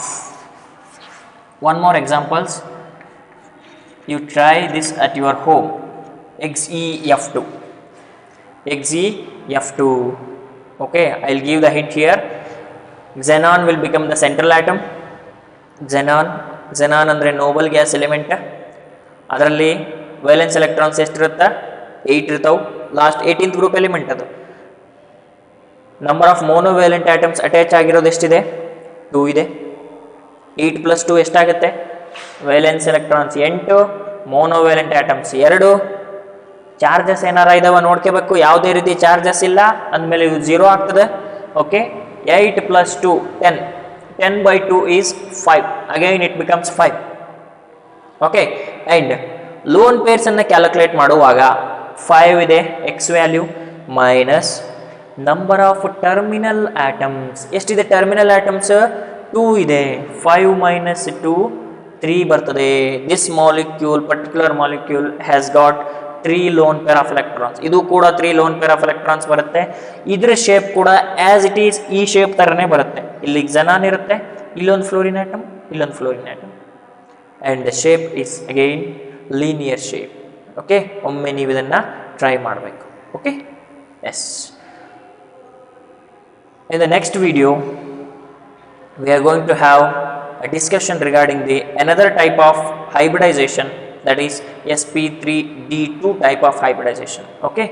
Speaker 2: one more examples you try this at your home XeF2 okay I'll give the hint here xenon will become the central atom xenon andre noble gas element ಅದರಲ್ಲಿ valence electrons ಎಷ್ಟಿರುತ್ತೆ 8 ಇರ್ತಾವೆ last 18th group element ಅದು number of ಮೋನೋವೇಲೆಂಟ್ atoms attach ಆಗಿರೋದು ಎಷ್ಟಿದೆ 2 ಇದೆ 8 + 2 ಎಷ್ಟಾಗುತ್ತೆ valence electrons 8 ಮೋನೋವೇಲೆಂಟ್ atoms 2 charges ಏನಾರ ಇದಾವ ನೋಡ್ಕೋಬೇಕು ಯಾವುದೇ ರೀತಿ ಚಾರ್ಜಸ್ ಇಲ್ಲ ಅಂದಮೇಲೆ ಇದು 0 ಆಗ್ತದೆ okay 8 + 2 10/2 is 5 again it becomes 5 okay and loan pairs ಅನ್ನು ಕ್ಯಾಲ್ಕುಲೇಟ್ ಮಾಡುವಾಗ 5 ಇದೆ X value minus number of terminal atoms ಎಷ್ಟಿದೆ ಟರ್ಮಿನಲ್ ಆಟಮ್ಸ್ 2 ಇದೆ 5 - 2 3 ಬರ್ತದೆ this molecule particular molecule has got 3 lone pair of electrons ಇದು ಕೂಡ 3 ಲೋನ್ ಪೇರ್ ಆಫ್ ಎಲೆಕ್ಟ್ರಾನ್ಸ್ ಬರುತ್ತೆ ಇದರ ಶೇಪ್ ಕೂಡ ಆಸ್ ಇಟ್ ಈಸ್ ಈ ಶೇಪ್ ಥರನೇ ಬರುತ್ತೆ ಇಲ್ಲಿ xenon ಇರುತ್ತೆ ಇಲ್ಲೊಂದು fluorine atom and the shape is again linear shape okay ಒಮ್ಮೆ ನೀವು ಇದನ್ನು ಟ್ರೈ ಮಾಡಬೇಕು okay yes in the next video we are going to have a discussion regarding the another type of hybridization that is sp3d2 type of hybridization okay